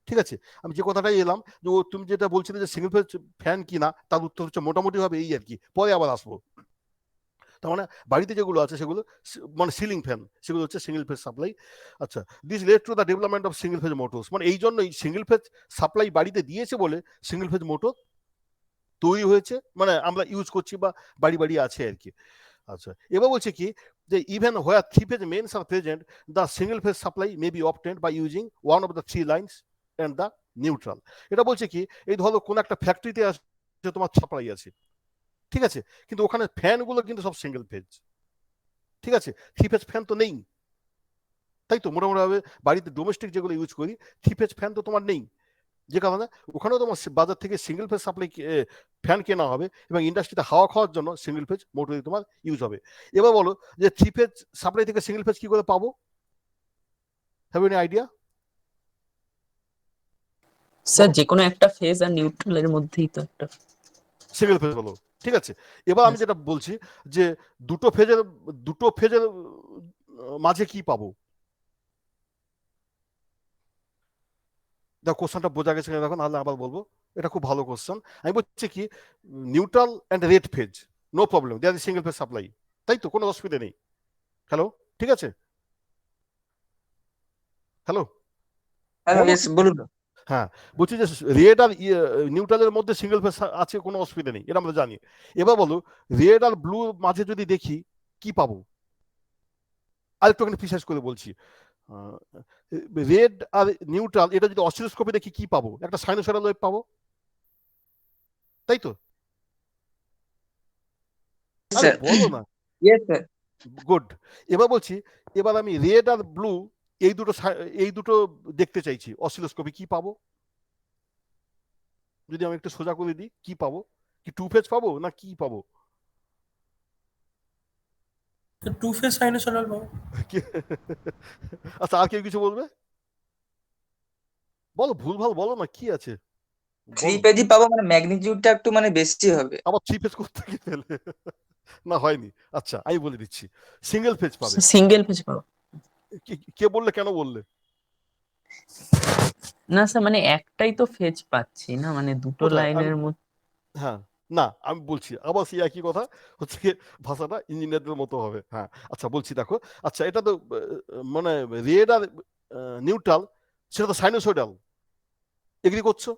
ঠিক আছে, আমি যে কথাটাই এলাম যে তুমি যেটা বলছিলে যে সিঙ্গেল ফেজ ফ্যান কিনা, তার উত্তর হচ্ছে মোটামুটি ভাবে এই আর কি, পরে আবার আসবো। তার মানে বাড়িতে যেগুলো আছে সেগুলো মানে সিলিং ফ্যান, সেগুলো হচ্ছে সিঙ্গেল ফেজ সাপ্লাই। আচ্ছা, this led to the development of single phase motors, মানে এই জন্যই সিঙ্গেল ফেজ সাপ্লাই বাড়িতে দিয়েছে বলে সিঙ্গেল ফেজ মোটর তৈরি হয়েছে, মানে আমরা ইউজ করছি বা বাড়ি বাড়ি আছে আর কি। আচ্ছা, এবার বলছে কি যে even where 3 phase mains are present, the single phase supply may be obtained by using one of the 3 lines and the neutral. এটা বলছে কি, এই ধরো কোন একটা ফ্যাক্টরিতে আছে তোমার সাপ্লাই আছে, ঠিক আছে, কিন্তু ওখানে ফ্যানগুলো কিন্তু সব সিঙ্গেল ফেজ। ঠিক আছে, 3 ফেজ ফ্যান তো নেই, তাই তো? মোটামুটি বাড়িতে ডোমেস্টিক যেগুলো ইউজ করি 3 ফেজ ফ্যান তো তোমার নেই, যে কারণে ওখানেও তোমার বাজার থেকে সিঙ্গেল ফেজ সাপ্লাই ফ্যান কেনা হবে, এবং ইন্ডাস্ট্রিতে হাওয়া খাওয়ার জন্য সিঙ্গেল ফেজ মোটর তোমার ইউজ হবে। এবার বলো যে 3 ফেজ সাপ্লাই থেকে সিঙ্গেল ফেজ কি করে পাবো? Have any idea? স্যার যে কোনো একটা ফেজ আর নিউট্রাল এর মধ্যেই তো একটা সিঙ্গেল ফেজ হলো, ঠিক আছে। এবার আমি যেটা বলছি যে দুটো ফেজের মাঝে কি পাবো, দেখো কোশ্চেনটা বোঝা গেছে কিনা দেখো, নাহলে আবার বলবো। এটা খুব ভালো কোশ্চেন। আমি বলছি কি neutral and red phase, no problem, there is single phase supply, তাই তো, কোনো অসুবিধা নেই। হ্যালো, ঠিক আছে, হ্যালো, হ্যালো, বলো ইয়েস, কি? বলুন। হ্যাঁ, বলছি যে রেড আর নিউট্রালের মধ্যে সিঙ্গেল ফেজ আছে, কোনো অসুবিধা নেই, এটা আমরা জানি। এবার বলো রেড আর ব্লু মাঝে যদি দেখি কি পাবো, আরেকটুখানি প্রিসাইজ করে বলছি। রেড আর নিউট্রাল এটা যদি অসিলোস্কোপে দেখি কি পাবো, একটা সাইনোসয়েডাল ওয়েভ পাবো, তাই তো? আরে স্যার, বলো না। Yes sir. গুড। এবার বলছি, এবার আমি রেড আর ব্লু এই দুটো দেখতে চাইছি অসিলোস্কোপে, কি পাবো? যদি আমি একটু সোজা করে দিই কি পাবো, কি টু ফেজ পাবো না কি পাবো? টু ফেজ সাইনোসয়েডাল পাবো। আচ্ছা, আর কেউ কিছু বলবে? বলো, ভুলভাল বলো না, কি আছে? থ্রি বলো। পেজই পাবো, মানে ম্যাগনিটিউডটা একটু মানে বেশি হবে। আবার থ্রি ফেজ করতে গিয়ে ফেলে না, হয়নি। আচ্ছা, আমি বলে দিচ্ছি, সিঙ্গেল ফেজ পাবে। সিঙ্গেল ফেজ পাবো। কে বললে, কেন বললে? না স্যার মানে একটাই তো ফেজ পাচ্ছি না, মানে দুটো কোথায়? লাইনের মধ্যে। হ্যাঁ, না আমি বলছি আবার সেই একই কথা, হচ্ছে কি ভাষাটা ইঞ্জিনিয়ারদের মতো হবে। হ্যাঁ, আচ্ছা বলছি দেখো। আচ্ছা, এটা তো মানে রেড আর নিউট্রাল, সেটা তো সাইনোসয়েডাল, এগ্রি করছো?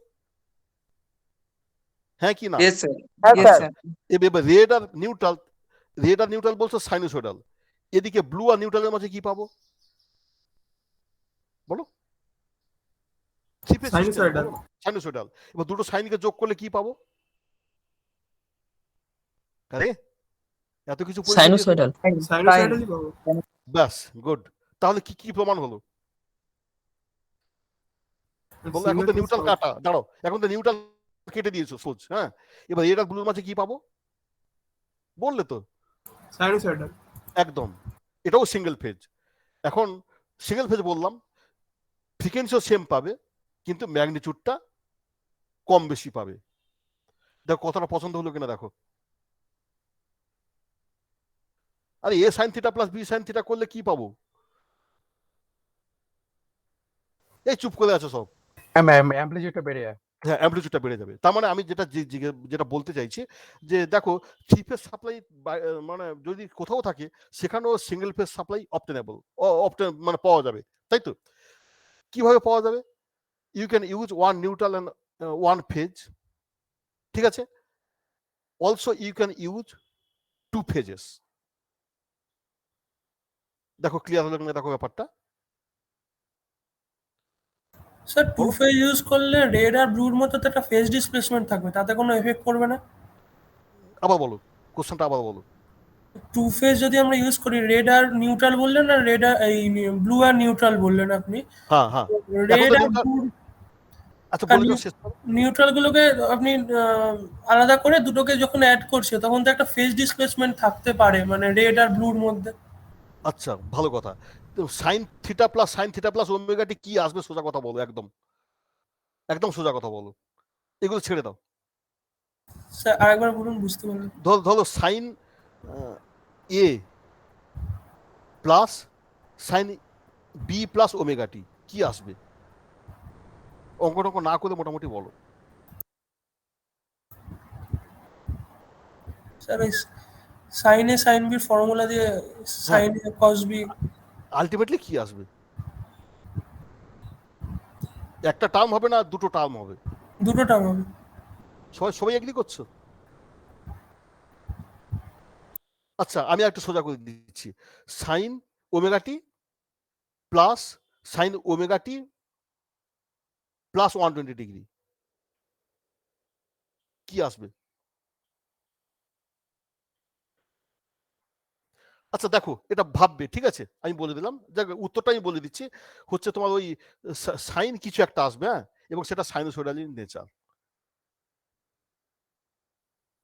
হ্যাঁ কি না? ইয়েস স্যার, ইয়েস আচ্ছা, স্যার। এবার রেড আর নিউট্রাল বলছো সাইনোসয়েডাল, এদিকে ব্লু আর নিউট্রালের মাঝে কি পাবো বলো? Three phase system, sinusoidal. Sinusoidal. এবার দুটো সাইনকে যোগ করলে কি পাবো? আরে এত কিছু পরীক্ষা দিয়েছো, সাইনোসয়েডাল। সাইনোসয়েডালই পাবো। ব্যাস, গুড। তাহলে কি কি প্রমাণ হলো বলো? এখন তো নিউট্রাল কাটা, দাঁড়াও, এখন তো নিউট্রাল কেটে দিয়েছো সোজ। হ্যাঁ, এবার রেড আর ব্লুর মাঝে কি পাবো বললে তো? সাইনোসয়েডাল। একদম, এটাও সিঙ্গেল ফেজ। এখন সিঙ্গেল ফেজ বললাম, ফ্রিকোয়েন্সিও সেম পাবে, কিন্তু ম্যাগনিটিউডটা কম বেশি পাবে। দেখো কথাটা পছন্দ হলো কিনা দেখো। আরে A sine theta plus B sine theta করলে কি পাবো? এই চুপ করে আছো সব। অ্যাম্পলিটিউডটা বেড়ে যায়। হ্যাঁ, অ্যাম্পলিটিউডটা বেড়ে যাবে। তার মানে আমি যেটা বলতে চাইছি যে দেখো, থ্রি ফেজ সাপ্লাই মানে যদি কোথাও থাকে, সেখানেও সিঙ্গেল ফেজ সাপ্লাই অবটেনেবল, মানে পাওয়া যাবে, তাই তো? কিভাবে পাওয়া যাবে? You can use one neutral and one phase, ঠিক আছে। Also you can use two phases. দেখো ক্লিয়ার হলো কিনা দেখো ব্যাপারটা। স্যার টু ফেজ ইউজ করলে রেড আর ব্লুর মধ্যে তো একটা ফেজ ডিসপ্লেসমেন্ট থাকবে, তাতে কোনো এফেক্ট পড়বে না? আবার বলো, কোশ্চেনটা আবার বলো। টু ফেজ যদি আমরা ইউজ করি, রেড আর নিউট্রাল বললেন, না রেড আর এই ব্লু আর নিউট্রাল বললেন আপনি। হ্যাঁ হ্যাঁ, এখন রেড তো আর নিউট্রাল। ব্লু আচ্ছা আর বলে দাও, শেষ করো। নিউট্রাল গুলোকে আপনি আলাদা করে দুটোকে যখন অ্যাড করছে, তখন তো একটা ফেজ ডিসপ্লেসমেন্ট থাকতে পারে, মানে রেড আর ব্লুর মধ্যে। আচ্ছা, ভালো কথা। Sign theta plus omega t কি আসবে, সোজা কথা বলো, একদম একদম সোজা কথা বলো, এগুলো ছেড়ে দাও। স্যার আরেকবার বলুন, বুঝতে পারলাম। ধরো sine A plus sine B plus omega t কি আসবে? অঙ্ক না করে মোটামুটি বলো। স্যার ওই সাইন এ সাইন বির ফর্মুলা দিয়ে sine A cos B. Ultimately কি আসবে? একটা টার্ম হবে না, দুটো টার্ম হবে? দুটো টার্ম হবে। সবাই এগ্রি করছো? আচ্ছা, আমি একটু সোজা করে দিচ্ছি। সাইন ওমেগা টি প্লাস সাইন ওমেগা টি প্লাস 120 ডিগ্রি কি আসবে? আচ্ছা দেখো, এটা ভাববে, ঠিক আছে, আমি বলে দিলাম, উত্তরটা আমি বলে দিচ্ছি। হচ্ছে তোমার ওই সাইন কিছু একটা আসবে, হ্যাঁ, এবং সেটা সাইনোসয়েডাল ইন নেচার,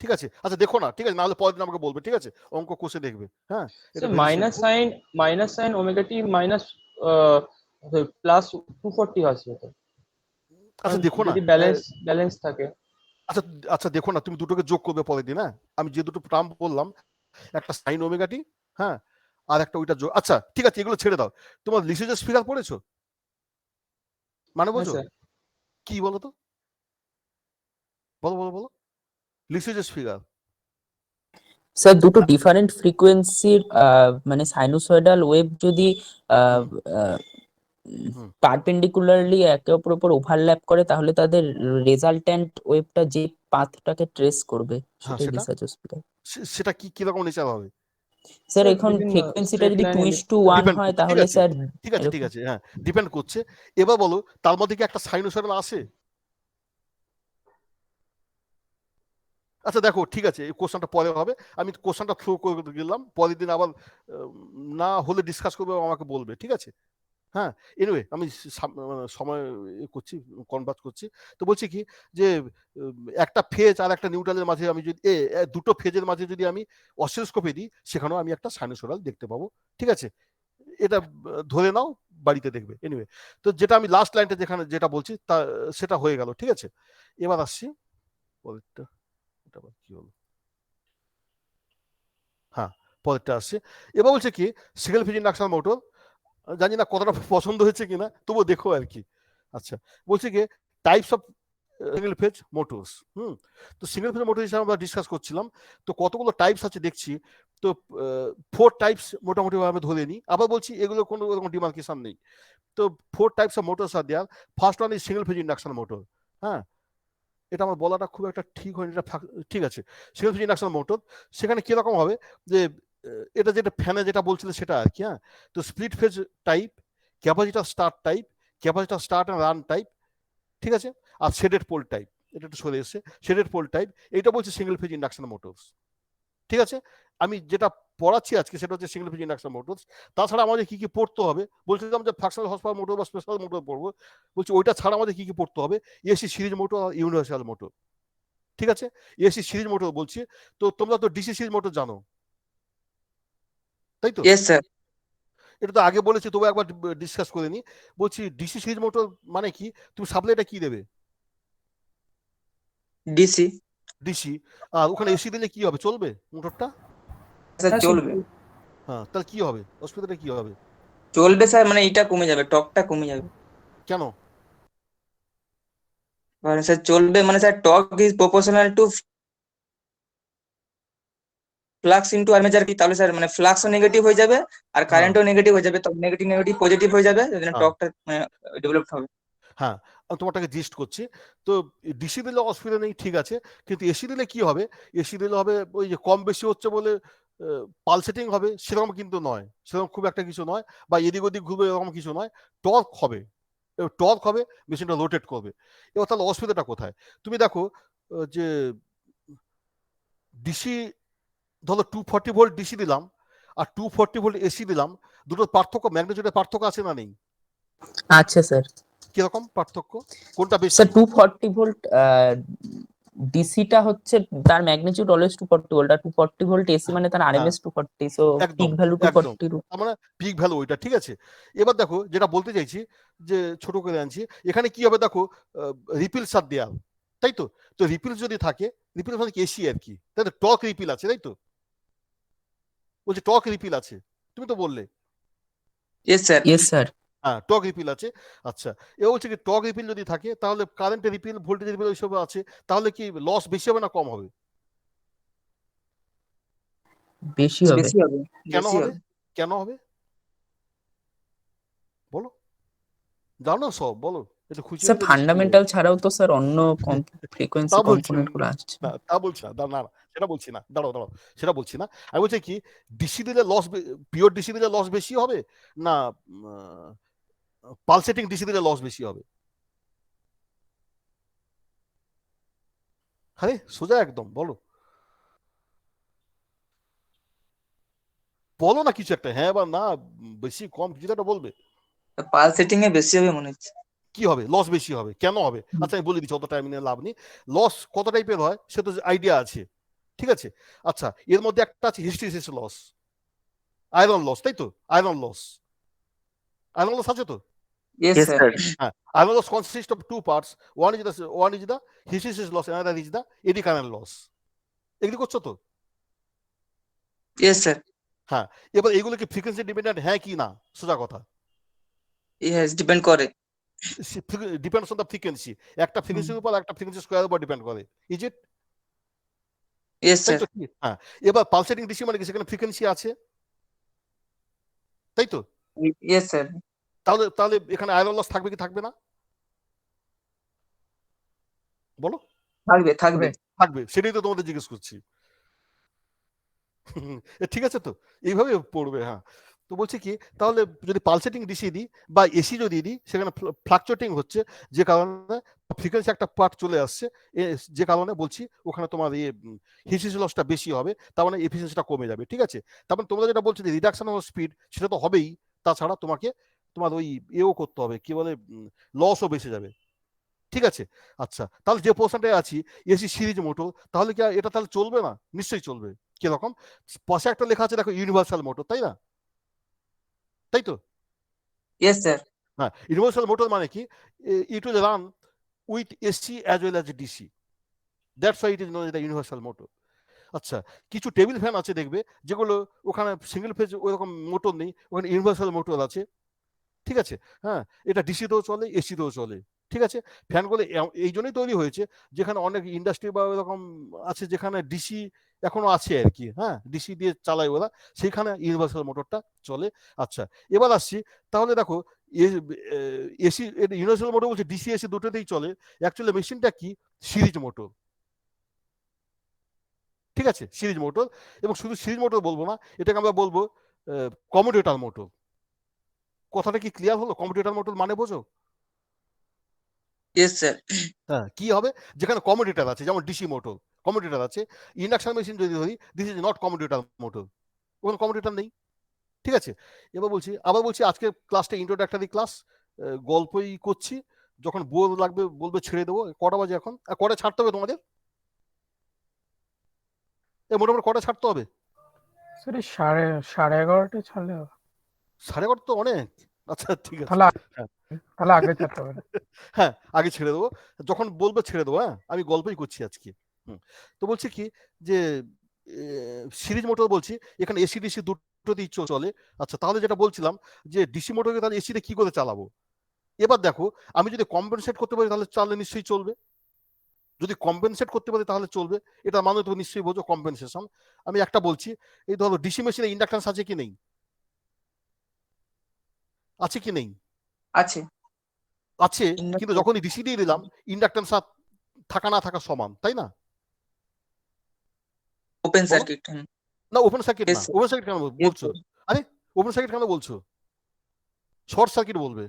ঠিক আছে। আচ্ছা দেখো না, ঠিক আছে, নাহলে পরের দিন আমাকে বলবে, ঠিক আছে, অঙ্ক কষে দেখবে। হ্যাঁ, এটা sir very simple। Minus sine omega t minus plus 240 আসবে তো। আচ্ছা দেখো না যদি ব্যালেন্স থাকে। আচ্ছা আচ্ছা দেখো না, তুমি দুটোকে যোগ করবে পরের দিন। হ্যাঁ, আমি যে দুটো টার্ম বললাম, একটা সাইন ওমেগা টি, হ্যাঁ, আর একটা ওইটা যোগ। আচ্ছা ঠিক আছে, এগুলো ছেড়ে দাও। তোমার লিসেজাস ফিগার পড়েছো? মানে হ্যাঁ বোঝো স্যার। কি বলো তো, বলো বলো বলো, লিসেজাস ফিগার। স্যার দুটো ডিফারেন্ট ফ্রিকোয়েন্সির মানে সাইনোসয়েডাল ওয়েভ যদি হুম। হুম। পারপেন্ডিকুলারলি একে অপরের উপর ওভারল্যাপ করে, তাহলে তাদের রেজাল্ট্যান্ট ওয়েভটা যে পাথটাকে ট্রেস করবে হ্যাঁ সেটাই সেটা লিসাজাস ফিগার। সেটা কি কিরকম নেচার হবে? স্যার স্যার এখন বিভিন্ন ফ্রিকোয়েন্সিটা স্ট্রেট যদি লাইন 2:1 ডিপেন্ড হয় করছে, ঠিক তাহলে আছে স্যার ঠিক আছে ঠিক এরকম। আছে, হ্যাঁ ডিপেন্ড করছে। এবার বলো, তার মধ্যে কি একটা সাইনোসয়েডাল আসে? আচ্ছা দেখো ঠিক আছে, এই কোশ্চেনটা পরে হবে, আমি কোশ্চেনটা থ্রো করে গেলাম, পরের দিন আবার না হলে ডিসকাস করবে, আমাকে বলবে, ঠিক আছে? হ্যাঁ, এনিওয়ে আমি সময় করছি, কনভার্ট করছি। তো বলছি কি যে একটা ফেজ আর একটা নিউট্রালের মাঝে আমি যদি দুটো ফেজের মাঝে যদি আমি অসিলোস্কোপে দিই, সেখানেও আমি একটা সাইনোসয়েডাল দেখতে পাবো, ঠিক আছে? এটা ধরে নাও, বাড়িতে দেখবে। এনিওয়ে, তো যেটা আমি লাস্ট লাইনটা যেটা বলছি তা সেটা হয়ে গেল, ঠিক আছে? এবার আসছি পরেরটা, এটা আবার কি হলো? হ্যাঁ, পরেরটা আসছে। এবার বলছে কি সিঙ্গেল ফেজ ইন্ডাকশন মোটর, জানি না কতটা পছন্দ হয়েছে কিনা, তবুও দেখো আর কি। আচ্ছা, বলছে কি types of single phase motors. তো সিঙ্গেল ফেজ মোটর হিসাবে আমরা ডিসকাস করছিলাম, তো কতগুলো টাইপস আছে দেখছি। তো 4 টাইপস মোটামুটি ভাবে ধরে নিই, আবার বলছি এগুলো কোনো রকম ডিমার্কেশন নেই। তো 4 types of motors are there. First one is single phase induction motor. হ্যাঁ, এটা আমার বলাটা খুব একটা ঠিক হয়নি, এটা ঠিক আছে। সিঙ্গেল ফেজ ইন্ডাকশন মোটর, সেখানে কিরকম হবে যে এটা যেটা ফ্যানে যেটা বলছিল সেটা আর কি। হ্যাঁ, তো split phase type, capacitor start type, capacitor start and run type, ঠিক আছে? আর শেডেড পোল টাইপ, এটা একটু সরে এসছে, শেডেড পোল টাইপ, এইটা বলছে সিঙ্গেল ফেজ ইন্ডাকশন মোটরস, ঠিক আছে? আমি যেটা পড়াচ্ছি আজকে সেটা হচ্ছে সিঙ্গেল ফেজ ইন্ডাকশন মোটরস। তাছাড়া আমাদের কি কি পড়তে হবে, বলছিলাম যে ফ্রাকশনাল হর্স পাওয়ার মোটর বা স্পেশাল মোটর পড়বো, বলছি ওইটা ছাড়া আমাদের কি কি পড়তে হবে? এসি সিরিজ মোটর আর ইউনিভার্সাল মোটর, ঠিক আছে? এসি সিরিজ মোটর বলছি, তো তোমরা তো ডিসি সিরিজ মোটর জানো, তাই তো? Yes sir. এটা তো আগে বলেছি, তবু একবার ডিসকাস করে নি। বলছি ডিসি সিরিজ মোটর মানে কি, তুমি সাপ্লাইটা কি দেবে? ডিসি। ডিসি। আর ওখানে এসি দিলে কি হবে, চলবে মোটরটা? স্যার হ্যাঁ, চলবে। হ্যাঁ, তাহলে কি হবে, অসুবিধাটা কি হবে? চলবে স্যার, মানে এটা কমে যাবে, টকটা কমে যাবে। কেন? মানে স্যার চলবে, মানে sir torque is proportional to flux into armature কি, তাহলে স্যার মানে ফ্লাক্সও নেগেটিভ হয়ে যাবে আর হ্যাঁ কারেন্টও নেগেটিভ হয়ে যাবে, তো নেগেটিভ নেগেটিভ পজিটিভ হয়ে যাবে, ওই জন্য হ্যাঁ টকটা ডেভেলপ হবে। হ্যাঁ, আমি তোমারটাকে জিস্ট করছি। তো ডিসি দিলে অসুবিধা নেই, ঠিক আছে, কিন্তু এসি দিলে কি হবে? এসি দিলে হবে ওই যে কম বেশি হচ্ছে বলে পালসেটিং হবে, সেরকম কিন্তু নয়, সেরকম খুব একটা কিছু নয়, বা এদিক ওদিক ঘুরবে এরকম কিছু নয়। টর্ক হবে, টর্ক হবে, মেশিনটা রোটেট করবে। এবার তাহলে অসুবিধাটা কোথায়? তুমি দেখো যে ডিসি, ধরো 240 ভোল্ট ডিসি দিলাম আর 240 ভোল্ট এসি দিলাম, দুটোর পার্থক্য, ম্যাগনিটিউডের পার্থক্য আছে না নেই? আচ্ছা স্যার। কিরকম পার্থক্য, কোনটা বেশি? স্যার 240 ভোল্ট ডিসিটা হচ্ছে তার ম্যাগনিটিউড অলওয়েজ 240 ভোল্ট, আর 240 ভোল্ট এসি মানে তার হ্যাঁ আরএমএস 240, সো একদম পিক ভ্যালু একদম, 240। তার মানে পিক ভ্যালু ওইটা, ঠিক আছে? এবার দেখো যেটা বলতে চাইছি, যে ছোট করে আনছি, এখানে কি হবে দেখো, রিপিলস আর দেয়াল, তাই তো? তো রিপিলস যদি থাকে, রিপিলস মানে এসি আর কি, তাই তো? টর্ক রিপিল আছে, তাই তো? বলছি টর্ক রিপিল আছে, তুমি তো বললে। Yes sir. Yes sir. হ্যাঁ, টর্ক রিপিল আছে। আচ্ছা, এবার বলছে কি টর্ক রিপিল যদি থাকে, তাহলে কারেন্টের রিপিল, ভোল্টেজ রিপিল ওইসব আছে, তাহলে কি লস বেশি হবে না কম হবে? বেশি হবে। বেশি হবে। কেন বেশি হবে? হবে। কেন হবে বলো, জানো সব বলো, একটু খুঁজে স্যার নিলে বেশি ভালো ফান্ডামেন্টাল হবে। ছাড়াও তো স্যার অন্য তা ফ্রিকোয়েন্সি বলছি কম্পোনেন্ট গুলো আসছে। না, তা বলছি না, না না, সেটা বলছি না, দাঁড়াও দাঁড়াও, সেটা বলছি না। আমি বলছি কি ডিসি দিলে লস, পিওর ডিসি দিলে লস বেশি হবে না পালসেটিং ডিসি দিলে লস বেশি হবে? আরে সোজা একদম, বলো বলো না কিছু একটা, হ্যাঁ বা না, বেশি কম কিছু একটা বলবে। পাল সেটিং এ বেশি হবে মনে হচ্ছে। কি হবে, লস বেশি হবে, কেন হবে? আচ্ছা আমি বলে দিচ্ছি, অত টাইম নিয়ে লাভ নেই। লস কত টাইপের হয় সে তো আইডিয়া আছে, ঠিক আছে? আচ্ছা, এর মধ্যে একটা আছে হিস্টেরিসিস লস, আয়রন লস, তাই তো? আয়রন লস, আয়রন লস আছে তো? Yes, Yes, sir. sir. Iron loss consists of two parts. One is the hysteresis loss, another is the eddy current loss. এগুলি করছো তো? Yes, sir. হ্যাঁ, এবার এগুলো কি ফ্রিকোয়েন্সি ডিপেন্ডেন্ট হ্যাঁ কি না, সোজা কথা। Yes, depend করে। ডিপেন্ডস অন দ্য ফ্রিকোয়েন্সি, একটা ফ্রিকোয়েন্সির উপর একটা ফ্রিকোয়েন্সি স্কয়ার উপর ডিপেন্ড করে, ইজ ইট? Yes, তাই sir. তো কি? হ্যাঁ, এবার পালসেটিং ডিসি মানে কি সেখানে ফ্রিকোয়েন্সি আছে, তাই তো? Yes, sir. তাহলে তাহলে এখানে আয়রন লস থাকবে কি থাকবে না, বলো? থাকবে, থাকবে। থাকবে, সেটাই তো তোমাদের জিজ্ঞেস করছি। ঠিক আছে তো, এইভাবে পড়বে। হ্যাঁ, তো বলছি কি, তাহলে যদি পালসেটিং ডিসি দিই বা এসি যদি দিই, সেখানে ফ্লাকচুয়েটিং হচ্ছে, যে কারণে ফ্রিকোয়েন্সি একটা পার্ট চলে আসছে, যে কারণে বলছি ওখানে তোমার হিস্টেরিসিস লসটা বেশি হবে, তার মানে এফিসিয়েন্সিটা কমে যাবে। ঠিক আছে, তারপরে তোমরা যেটা বলছো যে রিডাকশন অফ স্পিড, সেটা তো হবেই, তাছাড়া তোমাকে তোমার ওই এও করতে হবে, কি বলে, লসও বেঁচে যাবে। ঠিক আছে, আচ্ছা, তাহলে যে পোর্শনটায় আছি এসি সিরিজ মোটর, তাহলে কি এটা তাহলে চলবে না? নিশ্চয়ই চলবে। কিরকম? পাশে একটা লেখা আছে দেখো, ইউনিভার্সাল মোটর, তাই না? তাই তো? Yes, sir. হ্যাঁ, ইউনিভার্সাল মোটর মানে কি, it will run with AC as well as DC, that's why it is known as the universal motor. আচ্ছা, কিছু টেবিল ফ্যান আছে দেখবে, যেগুলো ওখানে সিঙ্গেল ফেজ ওইরকম মোটর নেই, ওখানে ইউনিভার্সাল মোটর আছে। ঠিক আছে, হ্যাঁ, এটা ডিসিতেও চলে, এসিতেও চলে। ঠিক আছে, ফ্যানগুলো এই জন্যই তৈরি হয়েছে, যেখানে অনেক ইন্ডাস্ট্রি বা এরকম আছে যেখানে ডিসি এখনো আছে আর কি, হ্যাঁ, ডিসি দিয়ে চালায় ওরা, সেখানে ইউনিভার্সাল মোটরটা চলে। আচ্ছা, এবার আসছি, তাহলে দেখো এসি, ইউনিভার্সাল মোটর বলছে ডিসি এসি দুটোতেই চলে, অ্যাকচুয়ালি মেশিনটা কি, সিরিজ মোটর। ঠিক আছে, সিরিজ মোটর, এবং শুধু সিরিজ মোটর বলবো না, এটাকে আমরা বলবো কমিউটেটর মোটর। কথাটা কি ক্লিয়ার হলো? কমিউটেটর মোটর মানে বোঝো? Yes, sir. হ্যাঁ, কি হবে, যেখানে কমিউটেটর আছে, যেমন ডিসি মোটর কমিউটেটর আছে, ইন্ডাকশন মেশিন যদি ধরি, this is not commutator motor, ওখানে কমিউটেটর নেই। ঠিক আছে, এবার বলছি আজকে ক্লাসটা ইন্ট্রোডাক্টরি ক্লাস, গল্পই করছি, যখন বোর লাগবে বলবে ছেড়ে দেবো। কটা বাজে এখন? কটা ছাড়তে হবে তোমাদের? মোটামুটি কটা ছাড়তে হবে? স্যার এই সাড়ে 11টা ছাড়লে হবে। 11:30 তো অনেক। আচ্ছা, ঠিক আছে, তাহলে আগে ছাড়তে হবে। হ্যাঁ, আগে ছেড়ে দেবো, যখন বলবে ছেড়ে দেবো। হ্যাঁ, আমি গল্পই করছি আজকে। তো বলছি কি, যে সিরিজ মোটর বলছি, এখানে এসি ডিসি দুটোতেই চলে। আচ্ছা, তাহলে যেটা বলছিলাম, যে ডিসি মোটরকে তাহলে এসিতে কি করে চালাবো? এবার দেখো, আমি যদি কম্পেনসেট করতে পারি তাহলে চাললে নিশ্চয়ই চলবে। যদি কম্পেনসেট করতে পারি তাহলে চলবে, এটা মানে তুমি নিশ্চয়ই বোঝো কম্পেনসেশন। আমি একটা বলছি, এই ধরো ডিসি মেশিনে ইন্ডাকট্যান্স আছে কি নেই? আছে কি নেই? আছে। আছে, কিন্তু যখনই ডিসি দিয়ে দিলাম, ইন্ডাকট্যান্স থাকা না থাকা সমান, তাই না? ওপেন বলো। সার্কিট। না, ওপেন সার্কিট Yes, না। sir. ওপেন সার্কিট কেন বলছো? আরে, ওপেন সার্কিট কেন বলছো? শর্ট সার্কিট বলবে।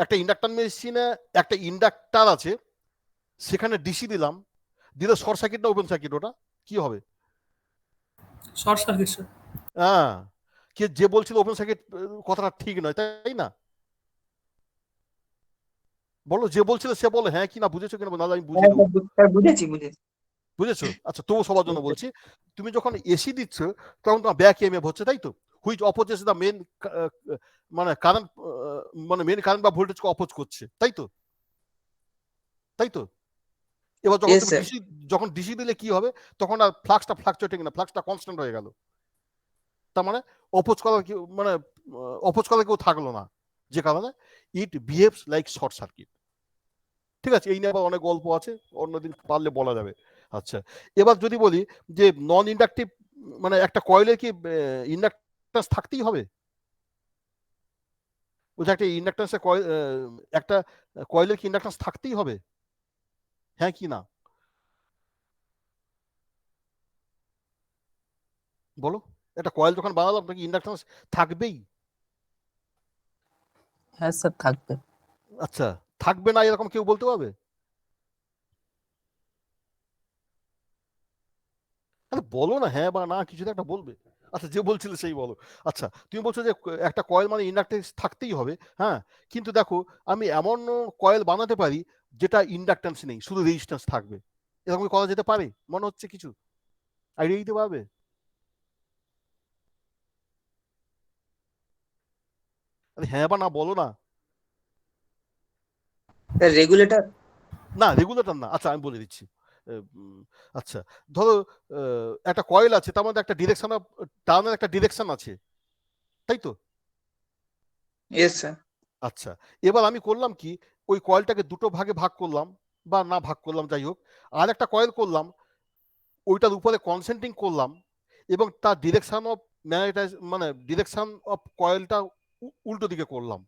একটা ইন্ডাক্টর মেশিনে একটা ইন্ডাক্টর আছে, সেখানে ডিসি দিলাম, দিলে শর্ট সার্কিট না ওপেন সার্কিট, ওটা কি হবে? Short circuit sir. হ্যাঁ, কে যে বলছিল ওপেন সার্কিট কথাটা ঠিক নয়, তাই না? বলো, যে বলছিল সে বলো হ্যাঁ কি না, বুঝেছো কিনা, না আমি বুঝিয়ে দেবো। বুঝেছি। বুঝেছো? আচ্ছা, তবু সবার জন্য বলছি, তুমি যখন এসি দিচ্ছ তখন তোমার ব্যাক ইএমএফ হচ্ছে, তাই তো, হুইচ অপোজেস দ্য মেন, মানে কারেন্ট, মানে মেন কারেন্ট বা ভোল্টেজকে অপোজ করছে, তাই তো? এবার Yes, sir. যখন ডিসি দিলে কি হবে, তখন আর ফ্লাক্সটা ফ্লাকচুয়েটিং না, ফ্লাক্সটা কনস্ট্যান্ট হয়ে গেল। তার মানে অপোজ করার কেউ থাকলো না, যে কারণে ইট বিহেভস লাইক শর্ট সার্কিট। ঠিক আছে, এই নিয়ে আবার অনেক গল্প আছে, অন্যদিন পারলে বলা যাবে। আচ্ছা, এবার যদি বলি যে নন ইন্ডাকটিভ, মানে একটা কয়েলের কি ইন্ডাকট্যান্স থাকতেই হবে? বলছে একটা ইন্ডাকট্যান্সে একটা কয়েলের কি ইন্ডাকট্যান্স থাকতেই হবে, হ্যাঁ কি না? বলো, একটা কয়েল যখন বানালাম নাকি ইন্ডাকট্যান্স থাকবেই? হ্যাঁ স্যার, থাকবে। আচ্ছা, থাকবে না এরকম কেউ বলতে পারবে? আরে বলো না, হ্যাঁ বা না, কিছু একটা বলবে। আচ্ছা, যে বলছিল সেই বলো। আচ্ছা, তুমি বলছো যে একটা কয়েল মানে ইন্ডাকট্যান্স থাকতেই হবে, হ্যাঁ, কিন্তু দেখো আমি এমন কয়েল বানাতে পারি যেটা ইন্ডাকট্যান্স নেই, শুধু রেজিস্ট্যান্স থাকবে, এরকম করা যেতে পারে? মনে হচ্ছে কিছু আইডিয়া দিতে পারবে? আরে হ্যাঁ বা না বলো না। রেগুলেটর। না রেগুলেটর না, আচ্ছা আমি বলে দিচ্ছি। আচ্ছা ধরো একটা কয়েল আছে, তার মধ্যে একটা ডিরেকশন অফ টার্নের একটা ডিরেকশন আছে, তাই তো? Yes sir. আচ্ছা এবার আমি করলাম কি, ওই কয়েলটাকে দুটো ভাগে ভাগ করলাম, বা না ভাগ করলাম যাই হোক, আর একটা কয়েল করলাম, ওইটার উপরে কনসেন্ট্রিং করলাম, এবং তার ডিরেকশন অফ ম্যাগনেটাইজ মানে ডিরেকশন অফ কয়েলটা উল্টো দিকে করলাম।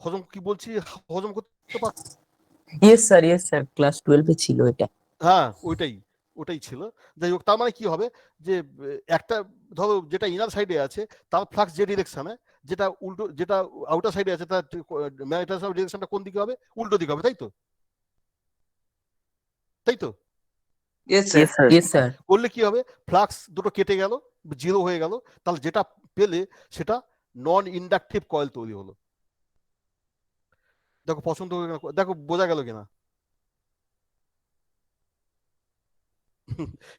হজম কি বলছি, হজম করতে পার? ইয়েস স্যার, ক্লাস 12 এ ছিল এটা। হ্যাঁ ওটাই ছিল। যাই হোক, তার মানে কি হবে যে একটা ধরো যেটা ইনার সাইডে আছে তার ফ্লাক্স যে ডিরেকশনে, যেটা উল্টো যেটা আউটার সাইডে আছে তার ম্যাগনেটাইজেশন ডিরেকশনটা কোন দিকে হবে? উল্টো দিকে হবে, তাই তো? তাই তো? Yes sir. Yes sir. করলে কি হবে, ফ্লাক্স দুটো কেটে গেল, জিরো হয়ে গেল, তাহলে যেটা পেলে সেটা নন ইন্ডাকটিভ কয়েল তৈরি হলো। দেখো পছন্দ হয়ে গেল, দেখো বোঝা গেল কিনা?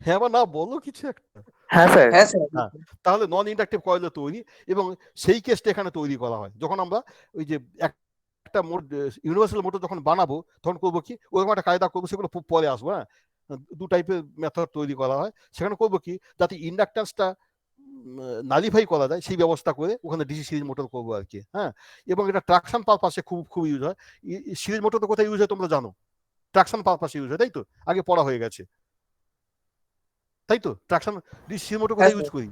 হ্যাঁ বা না বলো কিছু একটা। হ্যাঁ স্যার। হ্যাঁ স্যার। হ্যাঁ, তাহলে নন ইন্ডাকটিভ কয়েলের তৈরি, এবং সেই কেসটা এখানে তৈরি করা হয় যখন আমরা ওই যে একটা ইউনিভার্সাল মোটর যখন বানাবো তখন করবো কি, ওরকম একটা কায়দা করবো, সেগুলো পরে আসবো। হ্যাঁ, দু টাইপের মেথড তৈরি করা হয়, সেখানে করবো কি যাতে ইন্ডাকটেন্সটা নালিফাই করা যায় সেই ব্যবস্থা করে ওখানে ডিসি সিরিজ মোটর করবো আর কি। হ্যাঁ, এবং এটা ট্রাকশন পারপাসে খুব ইউজ হয়। সিরিজ মোটর তো কোথায় ইউজ হয় তোমরা জানো, ট্রাকশন পারপাসে ইউজ হয়, তাই তো? আগে পড়া হয়ে গেছে, তাই তো? ট্রাকশন ডিসি মোটর কোথায় ইউজ করি?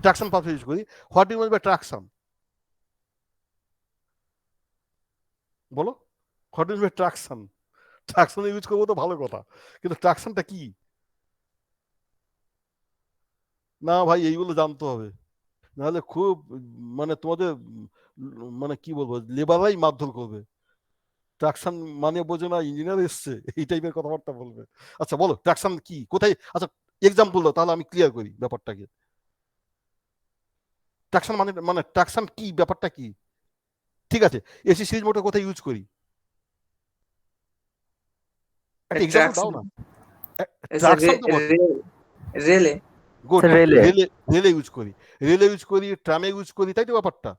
ট্রাকশন পারপাসে ইউজ করি। What do you mean by traction? বলো, what do you mean by traction? Traction use করবো তো ভালো কথা, কিন্তু ট্রাকশনটা কি? না ভাই এইগুলো জানতে হবে, নাহলে খুব মানে তোমাদের মানে কি বলবো, লেবাররাই মারধর করবে। ট্রাকশন মানে বোঝে না, ইঞ্জিনিয়ার এসছে এই টাইপের কথাবার্তা বলবে। আচ্ছা বলো ট্রাকশন কি, কোথায়? আচ্ছা এক্সাম্পল দাও, তাহলে আমি ক্লিয়ার করি ব্যাপারটাকে। ট্রাকশন মানে মানে ট্রাকশন কি, ব্যাপারটা কি? ঠিক আছে, এসি সিরিজ মোটর কোথায় ইউজ করি? একটা এক্সাম্পল দাও না। ট্রাকশন তো বটে। রেলে। গুড, রেলে। রেলে রেলে ইউজ করি, রেলে ইউজ করি, ট্রামে ইউজ করি, তাই তো ব্যাপারটা?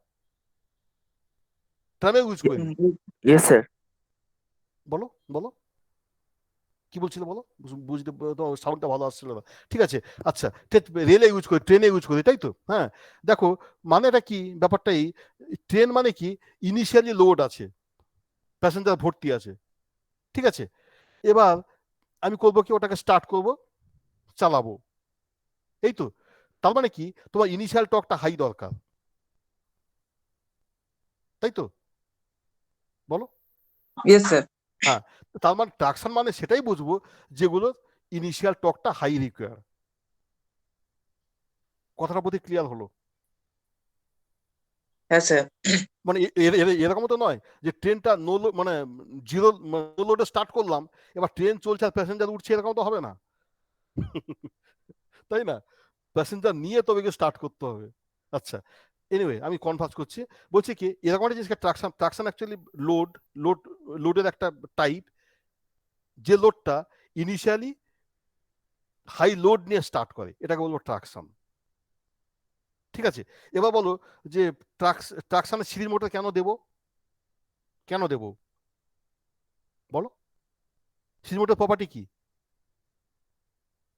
ট্রামে ইউজ করি। Yes sir. বলো বলো কি বলছিল বলো, বুঝতে সাউন্ডটা ভালো আসছিল না। ঠিক আছে, আচ্ছা রেলে ইউজ করি, ট্রেনে ইউজ করি, তাই তো? হ্যাঁ, দেখো মানেটা কি, ব্যাপারটাই ট্রেন মানে কি, ইনিশিয়ালি লোড আছে, প্যাসেঞ্জার ভর্তি আছে, ঠিক আছে? এবার আমি করবো কি, ওটাকে স্টার্ট করব, চালাবো, এই তো? তার মানে কি, তোমার ইনিশিয়াল টর্কটা হাই দরকার, তাই তো? বলো। Yes sir. হ্যাঁ, তার মানে ট্রাকশন মানে সেটাই বুঝবো যেগুলো ইনিশিয়াল টর্কটা হাই রিকোয়ার। কথাটা বোধহয় ক্লিয়ার হলো? হ্যাঁ স্যার। মানে এরকম তো নয় যে ট্রেনটা নো মানে জিরো নো লোডে স্টার্ট করলাম, এবার ট্রেন চলছে আর প্যাসেঞ্জার উঠছে, এরকম তো হবে না তাই না? প্যাসেঞ্জার নিয়ে তবে স্টার্ট করতে হবে। আচ্ছা এনিওয়ে আমি কনভার্স করছি, বলছি কি এরকম একটা জিনিসকে ট্রাকশন, ট্রাকশন অ্যাকচুয়ালি লোডের একটা টাইপ, যে লোডটা ইনিশিয়ালি হাই লোড নিয়ে স্টার্ট করে, এটাকে বলবো ট্রাকশন। ঠিক আছে, এবার বলো যে ট্রাকশনের সিরিজ মোটর কেন দেবো, কেন দেবো বলো? সিরিজ মোটর প্রপার্টি কি?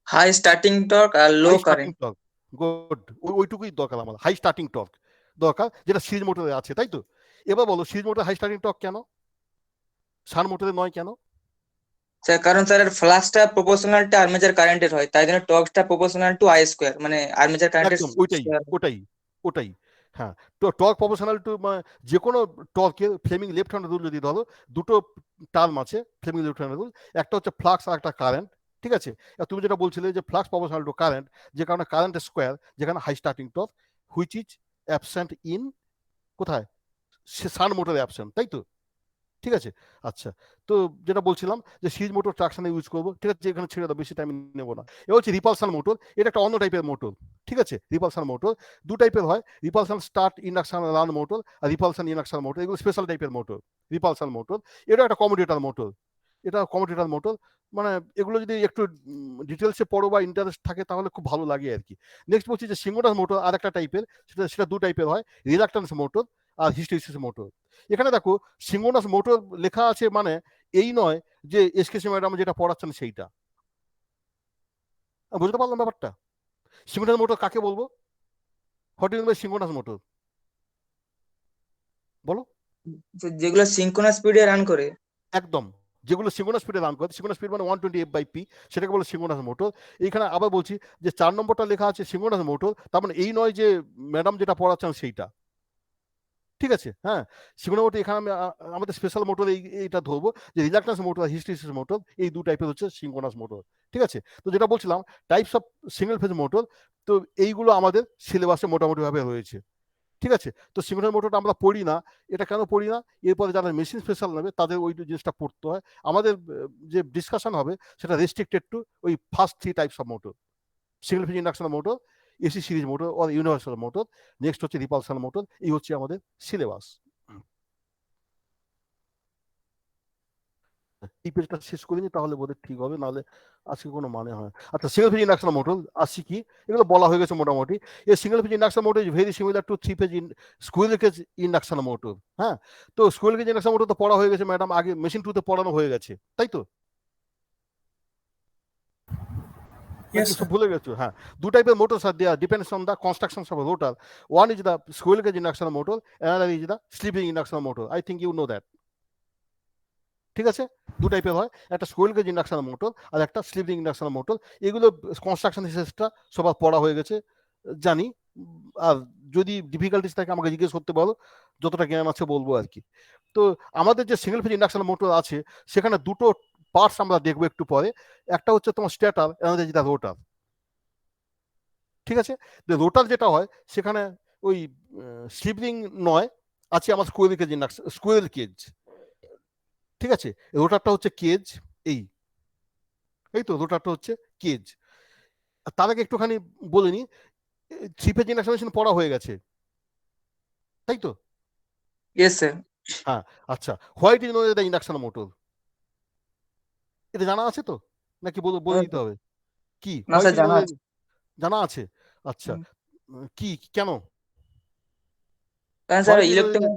হাই স্টার্টিং টর্ক আর low high starting current. Torque. Good, ওইটুকুই দরকার আমার, হাই স্টার্টিং টর্ক দরকার, যেটা সিরিজ মোটরে আছে, তাই তো? এবার বলো series motor high starting torque কেন, শান্ট মোটরে নয় কেন? স্যার কারণ স্যার ফ্লাক্সটা প্রপোর্শনাল টু আর্মেচার কারেন্টের হয়, তাই জন্য টর্কটা প্রপোর্শনাল টু আই স্কোয়ার, মানে আর্মেচার কারেন্টের একদম ওটাই। হ্যাঁ, তো টর্ক প্রপোর্শনাল টু যে কোনো টর্কের ফ্লেমিং লেফট হ্যান্ড রুল যদি ধরো, দুটো টার্ম আছে ফ্লেমিং লেফট হ্যান্ড রুল, একটা হচ্ছে ফ্লাক্স আর একটা কারেন্ট, ঠিক আছে? তুমি যেটা বলছিলে যে ফ্লাক্স প্রপোর্শনাল টু কারেন্ট, যে কারণে কারেন্ট স্কোয়ার, যেখানে high starting torque, which is absent in কোথায়, শান্ট মোটরে অ্যাবসেন্ট, তাই তো? ঠিক আছে, আচ্ছা তো যেটা বলছিলাম যে সিরিজ মোটর ট্রাকশনে ইউজ করবো, ঠিক আছে? এখানে ছেড়ে দাও, বেশি টাইম নেবো না। এবার হচ্ছে রিপালসান মোটর, এটা একটা অন্য টাইপের মোটর, ঠিক আছে? রিপালসান মোটর দু টাইপের হয়, রিপালসান স্টার্ট ইন্ডাকশন রান মোটর আর রিপালসান ইন্ডাকশন মোটর, এগুলো স্পেশাল টাইপের মোটর। রিপালসান মোটর এটা একটা কমিউটেটর মোটর, এটা কমিউটেটর মোটর। মানে এগুলো যদি একটু ডিটেলসে পড়ো বা ইন্টারেস্ট থাকে তাহলে খুব ভালো লাগে আর কি। নেক্সট বলছি যে সিঙ্গোনাস মোটর আর একটা টাইপের, সেটা দু টাইপের হয়, রিলাক্টেন্স মোটর আর হিস্টেরিসিস মোটর। এখানে দেখো সিঙ্গোনাস মোটর লেখা আছে মানে এই নয় যে এসকেসি ম্যাডাম যেটা পড়াচ্ছেন সেইটা। বুঝতে পারলাম ব্যাপারটা? সিঙ্গোনাস মোটর কাকে বলবো? হোয়াট ইজ বাই সিঙ্গোনাস মোটর বলো? যেগুলো সিঙ্ক্রোনাস স্পিডে রান করে। একদম, যেগুলো সিঙ্গোনাস স্পিডে রান করে, সিঙ্গোনাস স্পিড মানে 120 f/p, সেটাকে বলে সিঙ্গোনাস মোটর। এইখানে আবার বলছি যে 4 নম্বরটা লেখা আছে সিঙ্গোনাস মোটর, তার মানে এই নয় যে ম্যাডাম যেটা পড়াচ্ছেন সেইটা। ঠিক আছে, হ্যাঁ। সিঙ্গোনাস মোটর এখানে আমাদের স্পেশাল মোটর এইটা ধরবো যে রিলাক্টেন্স মোটর আর হিস্টেরিসিস মোটর, এই দু টাইপের হচ্ছে সিঙ্গোনাস মোটর। ঠিক আছে, তো যেটা বলছিলাম types of single phase motor, তো এইগুলো আমাদের সিলেবাসে মোটামুটি ভাবে রয়েছে। ঠিক আছে, তো সিঙ্গোনাস মোটরটা আমরা পড়ি না, এটা কেন পড়ি না? এরপরে যারা মেশিন স্পেশাল নেবে তাদের ওই জিনিসটা পড়তে হয়। আমাদের যে ডিসকাশন হবে সেটা রেস্ট্রিক্টেড টু ওই first 3 types of motor, single phase induction motor, AC series motor or universal motor, next হচ্ছে রিপালসাল মোটর। এই হচ্ছে আমাদের সিলেবাস। এই পেজটা শেষ করিনি তাহলে বোধহয় ঠিক হবে, নাহলে আজকে কোনো মানে হয়। আচ্ছা, সিঙ্গেল ফেজ ইন্ডাকশন মোটর আসছি কি, এগুলো বলা হয়ে গেছে মোটামুটি। এই single phase induction motor is very similar to 3 phase squirrel cage induction motor. হ্যাঁ, তো স্কুয়েল কেজ ইন্ডাকশন মোটর তো পড়া হয়ে গেছে ম্যাডাম, আগে মেশিন টুতে পড়ানো হয়ে গেছে, তাই তো? Yes, নাকি sir. সব ভুলে গেছো? হ্যাঁ, দু টাইপের motors are there depends on the construction of rotor. One is the squirrel cage induction motor, another is the slipping induction motor. I think you know that. ঠিক আছে, দু টাইপের হয়, একটা স্কুয়েল কেজ ইন্ডাকশন মোটর আর একটা slipping induction motor. এগুলো construction হিসেবটা সবার পড়া হয়ে গেছে জানি। আর যদি ডিফিকাল্টিস থাকে আমাকে জিজ্ঞেস করতে বলো, যতটা জ্ঞান আছে বলবো আর কি। তো আমাদের যে সিঙ্গেল ফেজ ইন্ডাকশন মোটর আছে সেখানে দুটো পার্টস আমরা দেখবো একটু পরে। একটা হচ্ছে তোমার স্ট্যাটার, অ্যানাদার যেটা রোটার। ঠিক আছে, রোটার যেটা হয় সেখানে ওই স্লিপিং নয়, আছে আমার স্কুয়েল কেজ ইন্ডাকশন, স্কুয়েল কেজ। ঠিক আছে, রোটারটা হচ্ছে কেজ, এই তো রোটারটা হচ্ছে কেজ। তার আগে একটুখানি বলে নি, 3 ফেজ ইন্ডাকশন মেশিন পড়া হয়ে গেছে, তাই তো? Yes sir. হ্যাঁ, আচ্ছা, white is known as the induction motor, এটা জানা আছে তো নাকি বলে দিতে হবে? কি না স্যার, হোয়াইট ইজ জানা নোন, আছে। জানা আছে? আচ্ছা, কি কেন কারণ sir white is known?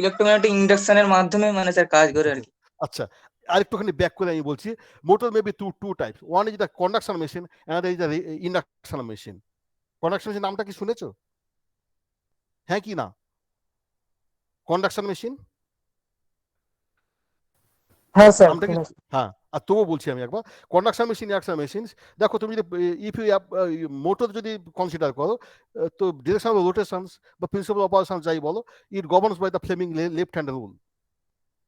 Electromagnetic ইন্ডাকশনের মাধ্যমে মানে স্যার কাজ করে আর কি। আচ্ছা, আরেকটুখানি ব্যাক করে আমি বলছি, motor may be two types, one is the conduction machine, another is the induction machine. Conduction machine নামটা কি শুনেছো? হ্যাঁ কি না? কন্ডাকশন মেশিন হ্যাঁ স্যার, নামটা কি? হ্যাঁ, আর তবুও বলছি আমি একবার, কন্ডাকশন মেশিন, ইন্ডাকশন মেশিন। দেখো তুমি যদি ইফ ইউ মোটর যদি কনসিডার করো, তো ডিরেকশন অফ রোটেশনস বা প্রিন্সিপাল অপারেশন যাই বলো, it governs by the Fleming left hand rule,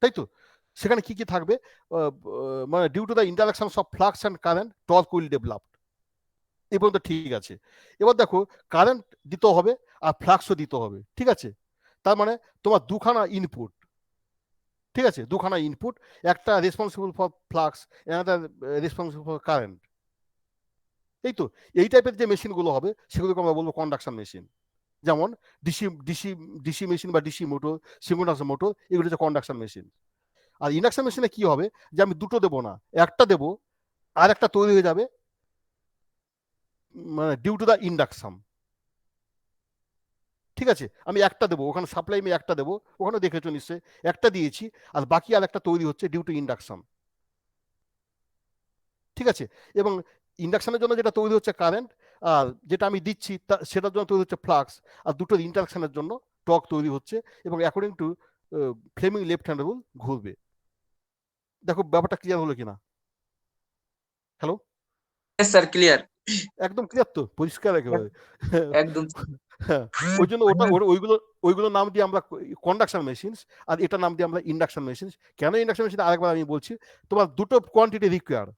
তাই তো? সেখানে কি কি থাকবে? মানে due to the interaction of flux and current torque will developed. এই পর্যন্ত ঠিক আছে। এবার দেখো কারেন্ট দিতে হবে আর ফ্লাক্সও দিতে হবে, ঠিক আছে? তার মানে তোমার দুখানা ইনপুট, ঠিক আছে, দুখানা ইনপুট, একটা responsible for flux, another responsible for current. এই তো, এই টাইপের যে মেশিনগুলো হবে সেগুলোকে আমরা বলবো কন্ডাকশন মেশিন। যেমন ডিসি ডিসি ডিসি মেশিন বা ডিসি মোটর, সিঙ্ক্রোনাস মোটর, এগুলো হচ্ছে কন্ডাকশন মেশিন। আর ইন্ডাকশন মেশিনে কি হবে যে আমি দুটো দেবো না, একটা দেবো, আর একটা তৈরি হয়ে যাবে, মানে ডিউ টু দ্য ইন্ডাকশন। ঠিক আছে, আমি একটা দেবো, ওখানে সাপ্লাই আমি একটা দেবো, ওখানে দেখেছো নিশ্চয়ই, একটা দিয়েছি, আর বাকি আর একটা তৈরি হচ্ছে ডিউ টু ইন্ডাকশন। ঠিক আছে, এবং ইন্ডাকশনের জন্য যেটা তৈরি হচ্ছে কারেন্ট, আর যেটা আমি দিচ্ছি সেটার জন্য তৈরি হচ্ছে ফ্লাক্স, আর দুটোর ইন্টারাকশনের জন্য টর্ক তৈরি হচ্ছে, এবং according to Fleming left hand rule ঘুরবে। দেখো ব্যাপারটা ক্লিয়ার হলো কিনা? Hello, yes sir, clear. একদম ক্লিয়ার তো, পরিষ্কার একেবারে। একদম। হ্যাঁ, ওই জন্য ওইগুলো নাম দিয়ে আমরা কন্ডাকশন মেশিনস, আর এটা নাম দিয়ে আমরা ইন্ডাকশন মেশিনস। কেন ইন্ডাকশন মেশিন আরেকবার আমি বলছি, তোমার দুটো কোয়ান্টিটি রিকোয়ার,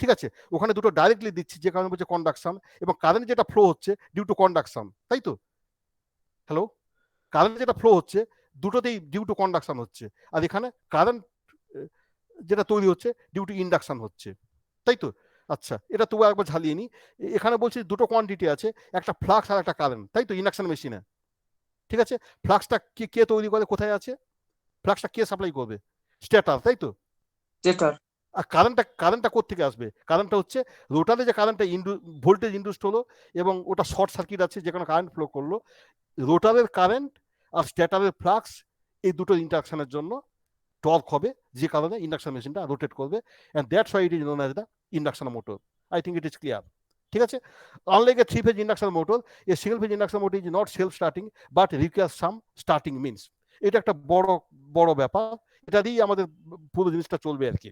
ঠিক আছে? ওখানে দুটো ডাইরেক্টলি দিচ্ছি যে কারণে বলছে কন্ডাকশন, এবং কারেন্ট যেটা ফ্লো হচ্ছে ডিউ টু কন্ডাকশন, তাই তো? হ্যালো, কারেন্ট যেটা ফ্লো হচ্ছে দুটোতেই ডিউ টু কন্ডাকশন হচ্ছে, আর এখানে কারেন্ট যেটা তৈরি হচ্ছে ডিউ টু ইন্ডাকশন হচ্ছে, তাই তো? আচ্ছা, এটা তবু একবার ঝালিয়ে নি। এখানে বলছি দুটো কোয়ান্টিটি আছে, একটা ফ্লাক্স আর একটা কারেন্ট, তাই তো? ইন্ডাকশন মেশিনে, ঠিক আছে? ফ্লাক্সটা কে তৈরি করে, কোথায় আছে? ফ্লাক্সটা কে সাপ্লাই করবে? স্টেটর, তাই তো? স্টেটর। আর কারেন্টটা কোত্থেকে আসবে? কারেন্টটা হচ্ছে রোটারে যে কারেন্টটা ভোল্টেজ ইন্ডিউসড হলো এবং ওটা শর্ট সার্কিট আছে, যেখানে কারেন্ট ফ্লো করলো, রোটারের কারেন্ট আর স্ট্যাটারের ফ্লাক্স এই দুটো ইন্টারঅ্যাকশনের জন্য টর্ক হবে, যে কারণে ইন্ডাকশন মেশিনটা রোটেট করবে, and that's why it is known as the induction motor. I think it is clear. ঠিক আছে? Unlike a 3 phase induction motor, a single phase induction motor is not self starting but requires some starting means. এটা একটা বড় ব্যাপার, এটা দিয়েই আমাদের পুরো জিনিসটা চলবে আর কি।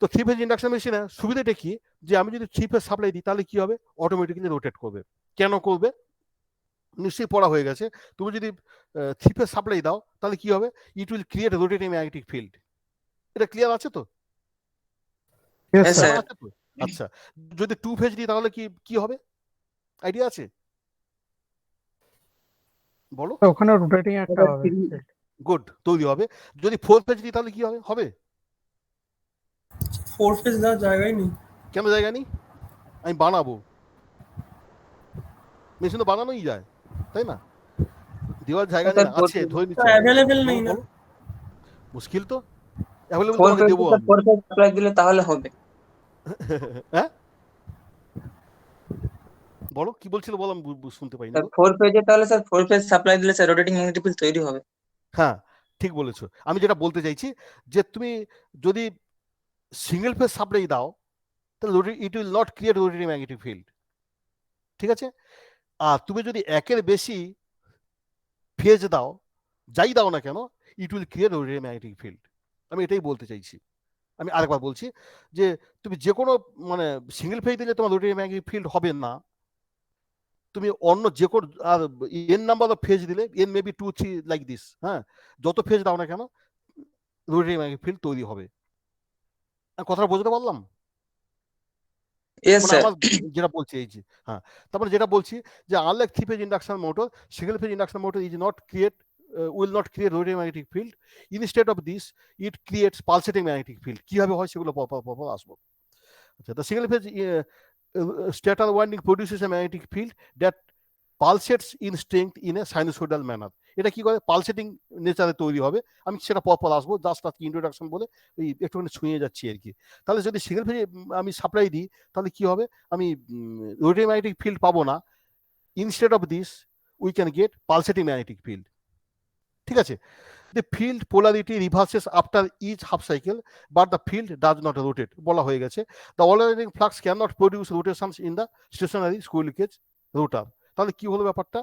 তো 3 phase ইন্ডাকশন মেশিনের সুবিধাটা কি, যে আমি যদি 3 phase সাপ্লাই দিই তাহলে কি হবে, অটোমেটিক্যালি রোটেট করবে। কেন করবে? নিশ্চয়ই পড়া হয়ে গেছে। তুমি যদি 3 phase সাপ্লাই দাও তাহলে কি হবে, ইট will create rotating magnetic field. এটা ক্লিয়ার আছে তো? Yes, Yes, sir. sir. আছে তো? আচ্ছা, যদি 2 phase দিই তাহলে কি হবে, আইডিয়া আছে? বলো। তো ওখানে রোটেটিং একটা হবে। গুড, তৈরি হবে। যদি 4 phase দিই তাহলে কি হবে? 4 ফেজ দেওয়ার জায়গায় নেই। কেন জায়গা নেই? আমি বানাবো, মেশিন তো বানানোই যায়, তাই না? দেওয়ার জায়গা নেই, আছে ধরে নিচ্ছি। অ্যাভেলেবেল নেই না। বলো। মুশকিল তো, অ্যাভেলেবল 4 তোমাকে phase দেবো আমি। 4 phase সাপ্লাই দিলে তাহলে হবে। হ্যাঁ বলো, কি বলছিল বলো, আমি শুনতে পাইনি স্যার গো। 4 phase তাহলে স্যার 4 phase সাপ্লাই দিলে স্যার রোটেটিং ম্যাগনেটিক ফিল্ড তৈরি হবে। হ্যাঁ ঠিক বলেছো। আমি যেটা বলতে চাইছি, যে তুমি যদি সিঙ্গেল ফেজ সাপ্লাই দাও তাহলে it will not create rotating magnetic field. ঠিক আছে? আর তুমি যদি একের বেশি ফেজ দাও, যাই দাও না কেন, ইট will create rotating magnetic field. আমি এটাই বলতে চাইছি। আমি আরেকবার বলছি, যে তুমি যে কোনো মানে সিঙ্গেল ফেজ দিলে তোমার রোটেটিং ম্যাগনেটিক ফিল্ড হবে না। তুমি অন্য যে কোনো আর এন নাম্বার অফ ফেজ দিলে, এন মেবি 2 3 লাইক দিস, হ্যাঁ, যত ফেজ দাও না কেন রোটেটিং ম্যাগনেটিক ফিল্ড তৈরি হবে। কথাটা বুঝতে পারলাম? Yes, মানে sir. আমার যেটা বলছি এই যে, হ্যাঁ, তারপরে যেটা বলছি যে unlike 3 phase induction motor, single phase induction motor will not create rotating magnetic field. Instead of this, it creates pulsating magnetic field. কিভাবে হয় সেগুলো পর আসবো। আচ্ছা, the single phase stator winding produces a magnetic field that pulsates in strength in a sinusoidal manner. এটা কি করে, pulsating নেচারে তৈরি হবে। আমি সেটা পর আসবো, জাস্ট আজকে ইন্ট্রোডাকশন বলে ওই একটুখানি ছুঁয়ে যাচ্ছি আর কি। তাহলে যদি সিঙ্গেল ফেজে আমি সাপ্লাই দিই তাহলে কি হবে, আমি রোটেটিং ম্যাগনেটিক ফিল্ড পাবো না। Instead of this we can get pulsating magnetic field. ঠিক আছে? The field polarity reverses after each half cycle, but the field does not rotate. বলা হয়ে গেছে। The alternating flux cannot produce rotations in the stationary squirrel cage rotor. তাহলে কি হলো ব্যাপারটা,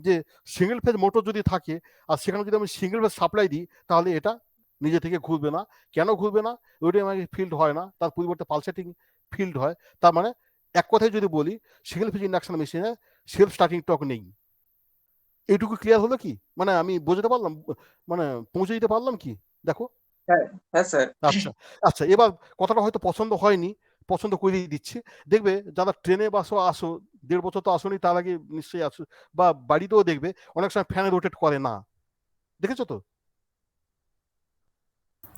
যে সিঙ্গেল ফেজ মোটর যদি থাকে আর সেখানে যদি আমি সিঙ্গেল ফেজ সাপ্লাই দিই তাহলে এটা নিজে থেকে ঘুরবে না। কেন ঘুরবে না? রোটেটিং ম্যাগনেটিক ফিল্ড হয় না, তার পরিবর্তে পালসেটিং ফিল্ড হয়। তার মানে এক কথায় যদি বলি, সিঙ্গেল ফেজ ইন্ডাকশন মেশিনে সেলফ স্টার্টিং টর্ক নেই। এইটুকু ক্লিয়ার হলো কি? মানে আমি বোঝাতে পারলাম, মানে পৌঁছে দিতে পারলাম কি? দেখো। হ্যাঁ স্যার। আচ্ছা আচ্ছা, এবার কথাটা হয়তো পছন্দ হয়নি, পছন্দ করিয়ে দিচ্ছি। দেখবে যারা ট্রেনে বাসও আসো, 1.5 বছর তো আসোনি, তার আগে নিশ্চয়ই আসো, বা বাড়িতেও দেখবে অনেক সময় ফ্যানে রোটেট করে না, দেখেছো তো?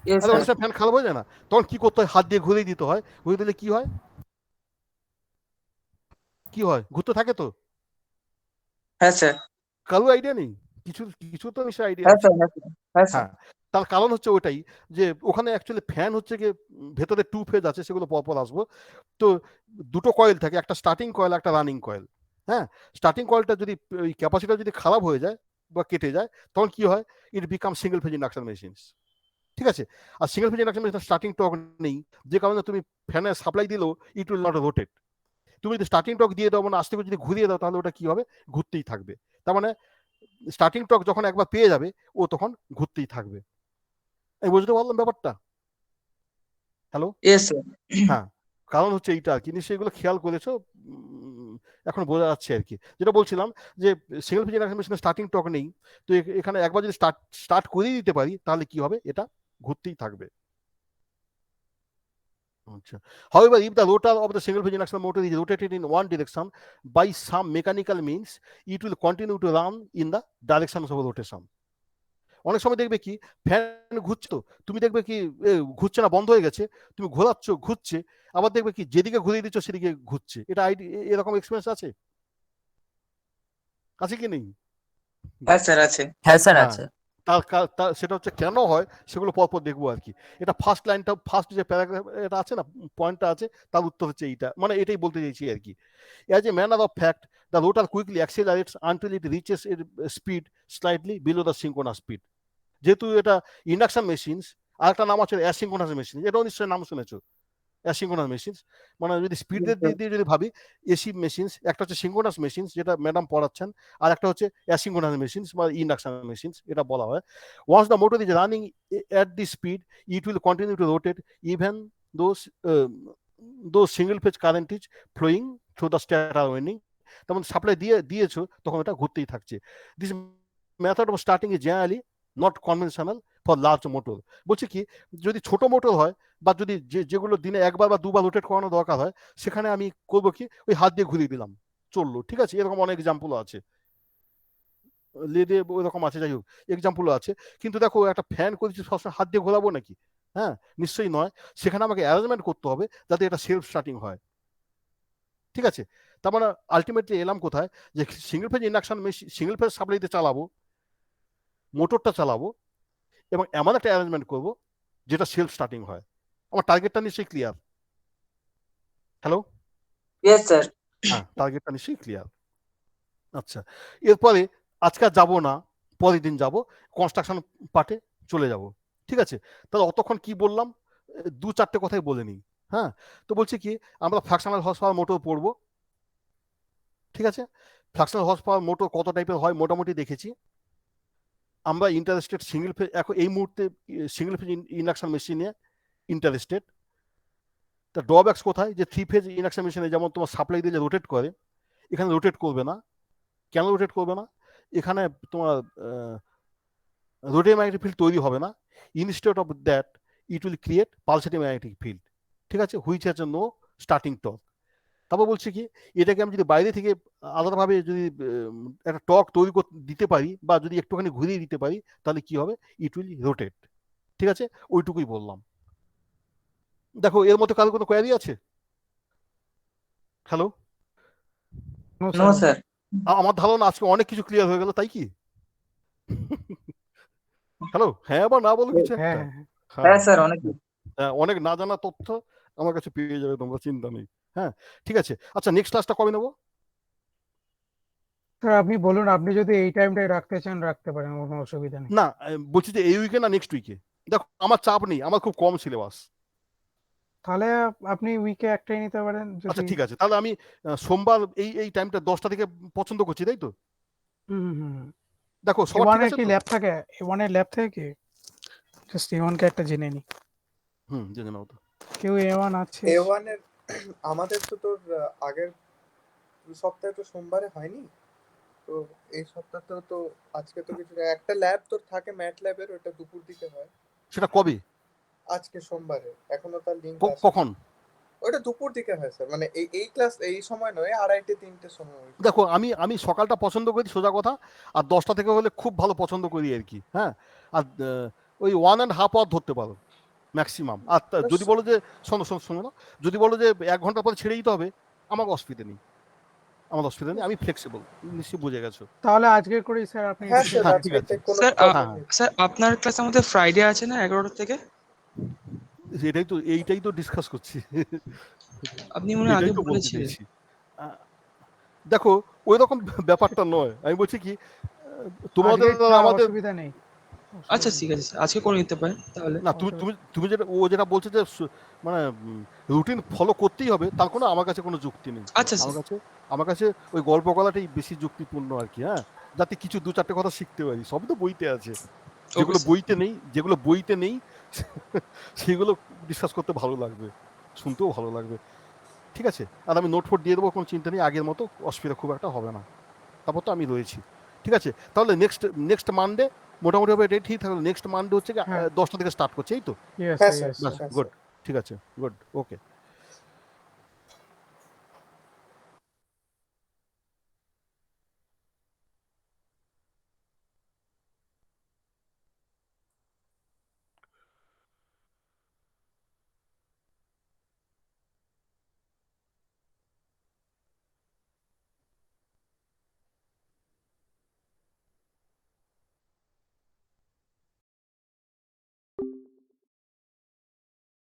Yes, অনেক sir. সময় ফ্যান খারাপ হয়ে যায় না, তখন কি করতে হয়, হাত দিয়ে ঘুরিয়ে দিতে হয়। ঘুরিয়ে দিলে কি হয়, ঘুরতে থাকে তো। হ্যাঁ স্যার। কারো আইডিয়া নেই? কিছু তো নিশ্চয়ই আইডিয়া হ্যাঁ আছে। স্যার। হ্যাঁ স্যার। হ্যাঁ, তার কারণ হচ্ছে ওটাই, যে ওখানে অ্যাকচুয়ালি ফ্যান হচ্ছে কি ভেতরে 2 ফেজ আছে, সেগুলো পর আসবো। তো দুটো কয়েল থাকে, একটা স্টার্টিং কয়েল, একটা রানিং কয়েল। হ্যাঁ, স্টার্টিং কয়েলটা যদি ওই ক্যাপাসিটার যদি খারাপ হয়ে যায় বা কেটে যায়, তখন কি হয়, it become single phase induction machine. ঠিক আছে? আর single phase induction machine starting torque নেই, যে কারণে তুমি ফ্যানে সাপ্লাই দিলেও ইট উইল নট রোটেট। তুমি যদি স্টার্টিং টর্ক দিয়ে দাও, মানে আস্তে করে যদি ঘুরিয়ে দাও, তাহলে ওটা কি হবে, ঘুরতেই থাকবে। তার মানে স্টার্টিং টর্ক যখন একবার পেয়ে যাবে, ও তখন ঘুরতেই থাকবে। আমি বুঝতে পারলাম ব্যাপারটা? হ্যালো? Yes, sir. হ্যাঁ, কারণ হচ্ছে এইটা আর কি, নিশ্চয়ই এগুলো খেয়াল করেছো, এখন বোঝা যাচ্ছে আর কি। যেটা বলছিলাম, যে সিঙ্গেল ফেজ ইন্ডাকশন মেশিনে স্টার্টিং টর্ক নেই, তো এখানে একবার যদি স্টার্ট করিয়ে দিতে পারি তাহলে কি হবে, এটা ঘুরতেই থাকবে। আচ্ছা, however, if the rotor of the single phase induction motor is rotated in one direction by some mechanical means, it will continue to run in the direction of rotation. অনেক সময় দেখবে কি, ফ্যান ঘুরছে তো, তুমি দেখবে কি ঘুরছে না, বন্ধ হয়ে গেছে, তুমি ঘোরাচ্ছ, ঘুরছে, আবার দেখবে কি যেদিকে ঘুরিয়ে দিচ্ছ সেদিকে ঘুরছে। এটা এরকম এক্সপিরিয়েন্স আছে কি নেই? হ্যাঁ স্যার আছে। হ্যাঁ স্যার হ্যাঁ। আছে। সেটা হচ্ছে কেন হয় সেগুলো পরপর দেখবো আর কি। এটা ফার্স্ট লাইনটা, ফার্স্ট যে প্যারাগ্রাফ এটা আছে না, পয়েন্টটা আছে, তার উত্তর হচ্ছে এইটা, মানে এটাই বলতে চাইছি আর কি। As a matter of fact the rotor quickly accelerates until it reaches এর speed slightly below the synchronous speed. যেহেতু এটা ইন্ডাকশন মেশিনস, আর একটা নাম আছে অ্যাসিঙ্ক্রোনাস মেশিন, এটাও নিশ্চয়ই নাম শুনেছো, অ্যাসিঙ্ক্রোনাস মেশিনস। মানে যদি স্পিডের দিক দিয়ে যদি ভাবি, এসি মেশিনস একটা হচ্ছে সিঙ্ক্রোনাস মেশিনস যেটা ম্যাডাম পড়াচ্ছেন, আর একটা হচ্ছে অ্যাসিঙ্ক্রোনাস মেশিনস বা ইন্ডাকশন মেশিনস এটা বলা হয়। Once the motor is running at the speed it will continue to rotate even those single phase current is flowing through the stator winding. তেমন সাপ্লাই দিয়েছো তখন এটা ঘুরতেই থাকছে। This method of starting is generally not conventional for large motor. বলছে কি, যদি ছোট মোটর হয় বা যদি যেগুলো দিনে একবার বা দুবার রোটেট করানো দরকার হয়, সেখানে আমি করবো কি, ওই হাত দিয়ে ঘুরিয়ে দিলাম, চললো, ঠিক আছে। এরকম অনেক এক্সাম্পলও আছে, লেডে ওইরকম আছে, যাই হোক এক্সাম্পলও আছে। কিন্তু দেখো একটা ফ্যান করেছি সবসময় হাত দিয়ে ঘোরাবো নাকি? হ্যাঁ, নিশ্চয়ই নয়। সেখানে আমাকে অ্যারেঞ্জমেন্ট করতে হবে যাতে এটা সেলফ স্টার্টিং হয়, ঠিক আছে। তার মানে আলটিমেটলি এলাম কোথায়, যে single phase induction machine, single phase সাপ্লাইতে চালাবো, মোটরটা চালাবো এবং এমন একটা অ্যারেঞ্জমেন্ট করবো যেটা সেলফ স্টার্টিং হয়। আমার টার্গেটটা নিশ্চয়ই ক্লিয়ার? Hello, yes sir. হ্যাঁ, টার্গেটটা নিশ্চয়ই ক্লিয়ার। আচ্ছা, এরপরে আজকে আর যাবো না, পরের দিন যাব, কনস্ট্রাকশন পার্টে চলে যাব, ঠিক আছে। তাহলে অতক্ষণ কি বললাম, দু চারটে কথাই বলে নিই। হ্যাঁ, তো বলছি কি, আমরা ফ্র্যাকশনাল হর্স পাওয়ার মোটর পড়বো, ঠিক আছে। ফ্র্যাকশনাল হর্স পাওয়ার মোটর কত টাইপের হয় মোটামুটি দেখেছি আমরা। ইন্টারেস্টেড সিঙ্গেল ফেজ, এখন এই মুহূর্তে সিঙ্গেল ফেজ ইন্ডাকশন মেশিনে ইন্টারেস্টেড। তা ড্রব্যাকস কোথায়, যে থ্রি ফেজ ইন্ডাকশন মেশিনে যেমন তোমার সাপ্লাই দিয়ে রোটেট করে, এখানে রোটেট করবে না। কেন রোটেট করবে না? এখানে তোমার রোটেট ম্যাগনেটিক ফিল্ড তৈরি হবে না। Instead of that it will create pulsative magnetic field, ঠিক আছে, which has no starting torque. তারপর বলছে কি, এটাকে আমি যদি বাইরে থেকে আলাদাভাবে যদি একটা টর্ক তৈরি দিতে পারি বা যদি একটুখানি ঘুরিয়ে দিতে পারি, তাহলে কি হবে, ইট উইল রোটেট, ঠিক আছে। ওইটুকুই বললাম। দেখো এর মধ্যে কারো কোনো কোয়ারি আছে? Hello, no sir. আমার ধারণা আজকে অনেক কিছু ক্লিয়ার হয়ে গেল, তাই কি? হ্যালো, হ্যাঁ বা না বলো কিছু হ্যাঁ একটা। হ্যাঁ হ্যাঁ স্যার, অনেক। হ্যাঁ, অনেক না জানা তথ্য আমার কাছে পেয়ে যাবে তোমরা, চিন্তা নেই। হ্যাঁ, ঠিক আছে। আচ্ছা, নেক্সট ক্লাসটা কবে নেবো? স্যার আপনি বলুন, আপনি যদি এই টাইমটাই রাখতে চান রাখতে পারেন, কোনো অসুবিধা নেই। না, বলছি যে এই উইকে না নেক্সট উইকে। দেখো আমার চাপ নেই, আমার খুব কম সিলেবাস। তাহলে আপনি উইকে একটাই নিতে পারেন আচ্ছা যদি। ঠিক আছে, তাহলে আমি সোমবার এই টাইমটা 10টা থেকে পছন্দ করছি, তাই তো? হুম হুম হুম। দেখো সবার ঠিক A1 এর আছে কি তো? ল্যাব থাকে? A1 এর ল্যাব থাকে কি? জাস্ট A1 কে একটা জেনে নি। জেনে নাও তো। কেউ A1 আছে? A1 এর আমাদের তো তোর আগের সপ্তাহে তো সোমবারে হয়নি, তো এই সপ্তাহতে তো আজকে তো কিছু না। একটা ল্যাব তোর থাকে ম্যাট ল্যাবের, ওটা দুপুর দিকে হয়। সেটা কবে, আজকে সোমবারে, এখনো তার লিংক আসে। কখন? ওটা দুপুর দিকে হয় স্যার, মানে এই ক্লাস এই সময় নয়, 2:30-3টের সময় হয়। দেখো আমি সকালটা পছন্দ করি সোজা কথা, আর 10টা থেকে হলে খুব ভালো পছন্দ করি আর কি। হ্যাঁ, আর ওই 1.5 আওয়ার ধরতে পারো ম্যাক্সিমাম। আর যদি বলো যে শোনো না, যদি বলো যে 1 ঘন্টা পরে ছেড়ে দিতে হবে, আমার অসুবিধা নেই, আমি ফ্লেক্সিবল, নিশ্চয়ই বুঝে গেছো। তাহলে আজকে করি স্যার, আপনি হ্যাঁ স্যার, হ্যাঁ, আজকে ঠিক আছে। কোনো স্যার problem নেই। স্যার আপনার ক্লাস আমাদের ফ্রাইডে আছে না 11টা থেকে? এইটাই তো ডিসকাস করছি, আপনি মনে হয় আগে এটাই তো বলতে বলেছিলেন। চাইছি। দেখো ওই রকম ব্যাপারটা নয়, আমি বলছি কি, তোমাদের আজকে আর আমাদের, অসুবিধা নেই। আচ্ছা ঠিক আছে, আজকে করে নিতে পারেন তাহলে। না তুমি যেটা বলছো যে মানে রুটিন ফলো করতেই হবে, তার কোনো আমার কাছে কোনো যুক্তি নেই। আচ্ছা স্যার। আমার কাছে ওই গল্প গলাটাই বেশি যুক্তিপূর্ণ আর কি। হ্যাঁ, যাতে কিছু 2-4টে কথা শিখতে পারি, সবই তো বইতে আছে। যেগুলো বইতে নেই সেগুলো ডিসকাস করতে ভালো লাগবে, শুনতেও ভালো লাগবে, ঠিক আছে। আর আমি নোট ফোট দিয়ে দেবো, কোনো চিন্তা নেই, আগের মতো অসুবিধা খুব একটা হবে না। তারপর তো আমি রয়েছি, ঠিক আছে। তাহলে নেক্সট মানডে মোটামুটি হবে, এটাই ঠিক থাকলো। নেক্সট মানডে হচ্ছে 10টা থেকে স্টার্ট করছে, এই তো? ইয়েস হ্যাঁ স্যার, স্যার, ইয়েস ব্যাস, স্যার। গুড, ঠিক আছে, গুড, ওকে।